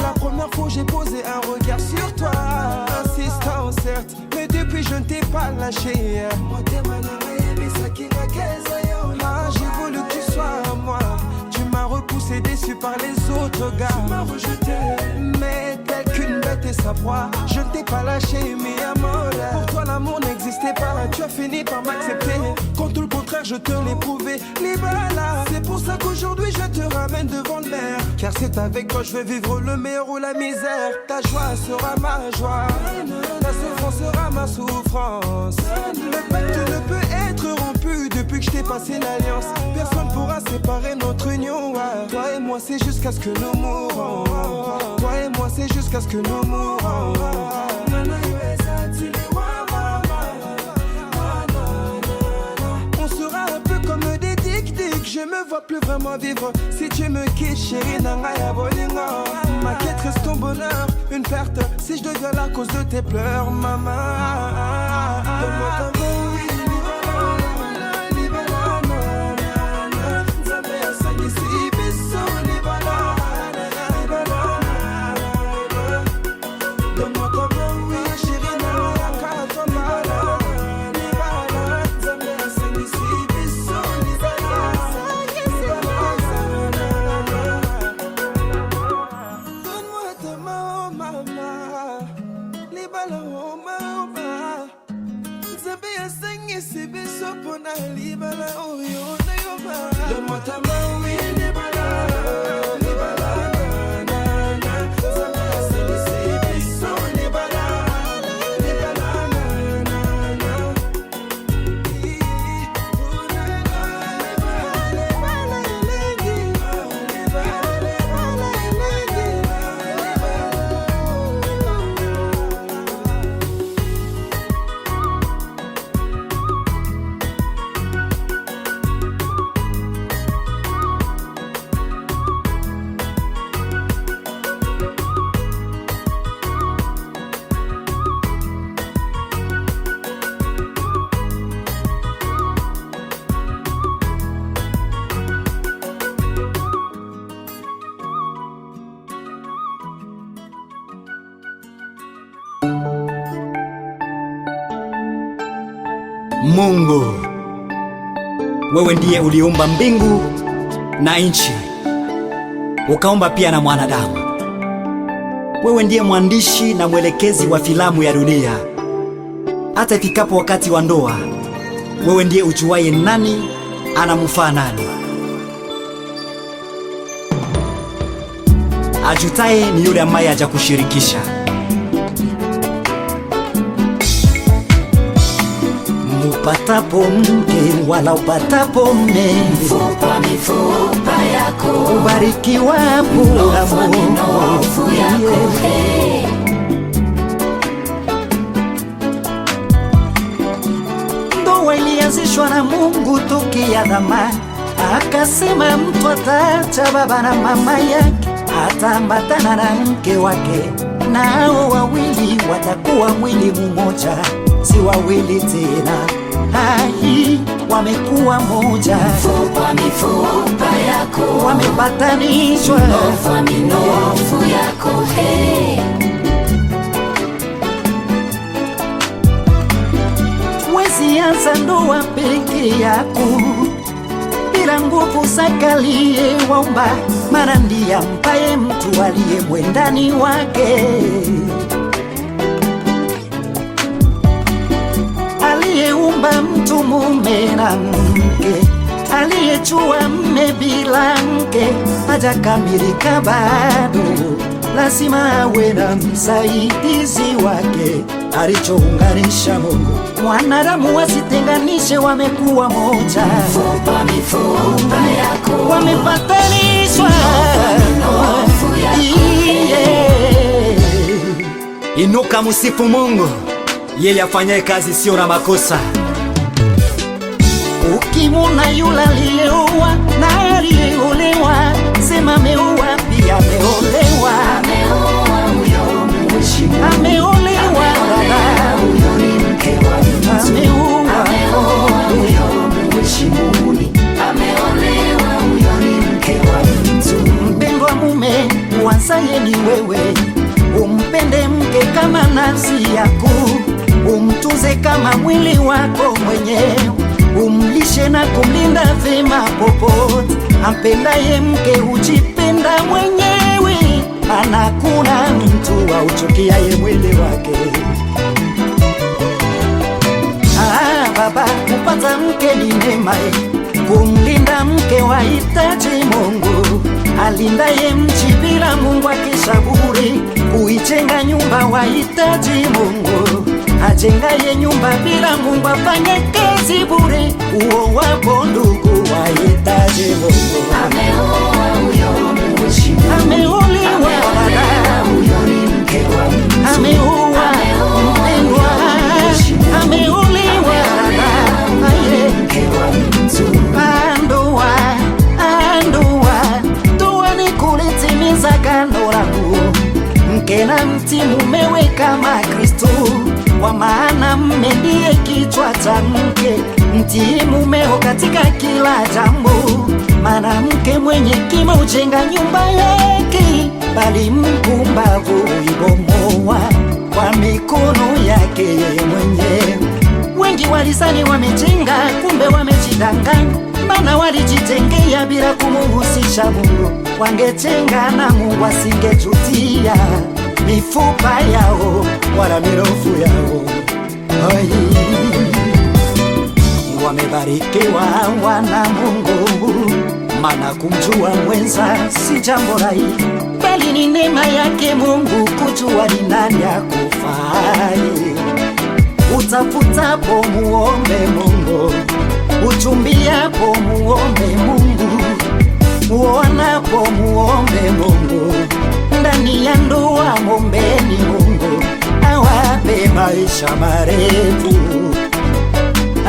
La première fois j'ai posé un regard sur toi. Insistant certes, mais depuis je ne t'ai pas lâché. J'ai voulu que tu sois à moi. Tu m'as repoussé déçu par les autres gars. Tu m'as rejeté, mais tel qu'une bête et sa proie. Je ne t'ai pas lâché, mais amour. Pour toi l'amour n'existait pas. Tu as fini par m'accepter. Quand tout le contraire je te l'ai prouvé. Libala, c'est pour ça qu'aujourd'hui je te ramène devant le maire. Car c'est avec toi je vais vivre le meilleur ou la misère. Ta joie sera ma joie, ta souffrance sera ma souffrance. Le pacte ne peut être rompu depuis que je t'ai passé l'alliance. Personne pourra séparer notre union. Toi et moi c'est jusqu'à ce que nous mourons. Toi et moi c'est jusqu'à ce que nous mourons. On sera un peu comme des dick-dick. Je me vois plus peux vraiment vivre si tu me quittes, chérie Nangaya Bolingo. Ma quête reste ton bonheur, une perte si je deviens la cause de tes pleurs, maman. Donne-moi ta main, oui. Donne-moi ta main, oui, libala, libala, na, na, Zambé asengisi biso, libala, libala, na, na, na. Libala, elengi, libala, elengi, Mungu, wewe ndiye uliumba mbingu na nchi, ukaumba pia na mwanadamu. Wewe ndiye mwandishi na mwelekezi wa filamu ya dunia. Hata ifikapo wakati wa ndoa, wewe ndiye ujuaye nani anamfaa nani. Ajutaye ni yule ambaye hajakushirikisha. Upatapo mke wala upatapo mme, Mifupa mifupa yako ubarikiwa Mnofu minofu yako he. Ndoa ilianzishwa na Mungu tokea zamani, akasema mtu ataacha baba na mama yake, ataambatana na mke wake, nao wawili watakuwa mwili mmoja, si wawili tena, hai wamekuwa moja. Mifupa mifupa yako wamepatanishwa, Mnofu minofu yako he. Wezi anza ndoa peke yako bila nguvu zakalie waumba, maana ndiye ampaye mtu aliye mwendani wake, aliyeumba mtu mume na mke, aliyejua mme bila mke hajakamilika bado, lazima awe na msaidizi wake, alichounganisha Mungu mwanadamu wasitenganishe, wamekuwa moja. Mifupa mifupa yako wamepatanishwa, Inuka musifu Mungu, yeye afanyaye kazi sio na makosa. Ukimuna yule aliyeoa na aliyeolewa, sema ameoa pia ameolewa. Ameoa huyo mheshimu, ameolewa dada, huyo ni mke wa mtu. Ameoa huyo mheshimu, ameolewa huyo ni mke wa mtu. Mpendwa mume, uanzaye ni wewe, umpende mke kama nafsi yako, umtunze kama mwili wako mwenyewe, umlishe na kumlinda vema popote. Ampendaye mke hujipenda mwenyewe, anakuna mtu auchukiaye mwili wake. Baba, kupata mke ni neema, kumlinda mke wahitaji Mungu. Alindaye mchi bila Mungu akesha bure, kuijenga nyumba wahitaji Mungu. Ajengaye nyumba bila Mungu afanye kazi bure, uo wapo ndugu wahitaji Mungu. Ameoa huyo mheshimu, ameolewa dada, huyo ni mke wa mtu. Ameoa mpendwa, ameolewa dada, mke wa mtu. ndoa mke na mti mumewe kama Kristo, kwa maana mme ndiye kichwa cha mke. Mtii mumeo katika kila jambo, maana mke mwenye kima hujenga nyumba yake, bali mpumbavu huibomoa kwa mikono yake yeye mwenyewe. Wengi walisani wamejenga, kumbe wamejidanganya, maana walijitengea bila kumuhusisha Mungu. Wangejenga na Mungu asingejutia mifupa yao wala mirofu yao. Wamebarikiwa wana Mungu, maana kumjua mwenza si jambo rahisi, bali ni neema yake Mungu kujua ni nani akufai. Utafutapo muombe Mungu, uchumbiapo muombe Mungu, uonapo muombe Mungu, ndani ya ndoa muombeni Mungu awape maisha marefu.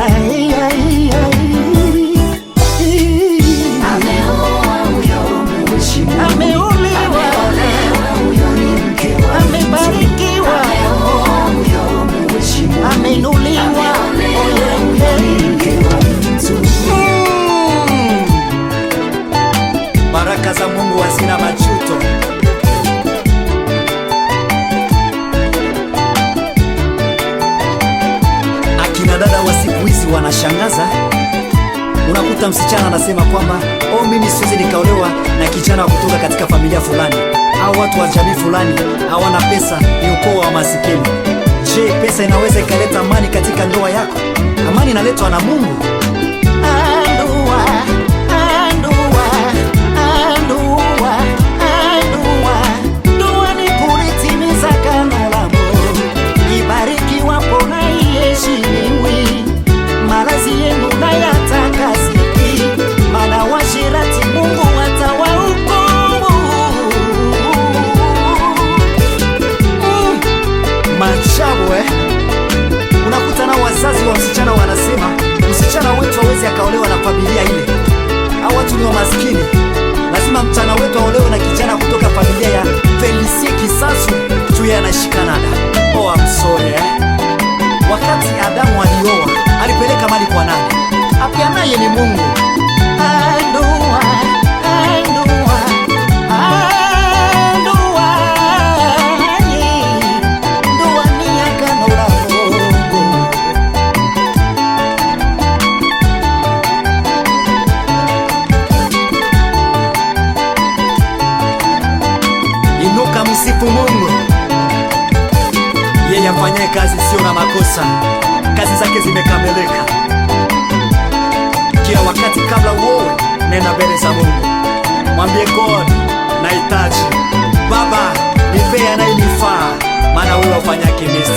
Ai, ai, ai. Ameoa huyo mheshimiwa, ameuliwa huyo ni mke wa amebarikiwa, ameoa huyo mheshimiwa, ameinuliwa huyo ni mke wa mtu. Baraka za Mungu hazina majuto. Akina dada wa siku hizi wanashangaza. Unakuta msichana anasema kwamba mimi siwezi nikaolewa na kijana wa kutoka katika familia fulani, au watu wa jamii fulani hawana pesa, ni ukoo wa masikini. Je, pesa inaweza ikaleta amani katika ndoa yako? Amani inaletwa na Mungu. Ndoa ni kulitimiza agano la Mungu, ibarikiwapo na iheshimiwi, malazi yenu na yatakasiki, maana washirati Mungu atawahukumu. Maajabu unakuta na wazazi wa msichana wanasema msichana wetu hawezi akaolewa na familia ile, au watu ni wa maskini, lazima msichana wetu aolewe na kijana kutoka familia ya Felicie Kisasu juu yeye anaishi Canada. I'm sorry Wakati Adamu alioa, alipeleka mali kwa nani? Apeanaye ni Mungu. Inuka msifu Mungu. Yeye afanyaye kazi sio na makosa, kazi zake zimekamilika. Kila wakati kabla uoe, nenda mbele za Mungu, mwambie God, nahitaji Baba, nipe anayenifaa, maana wewe wafanya kimisa.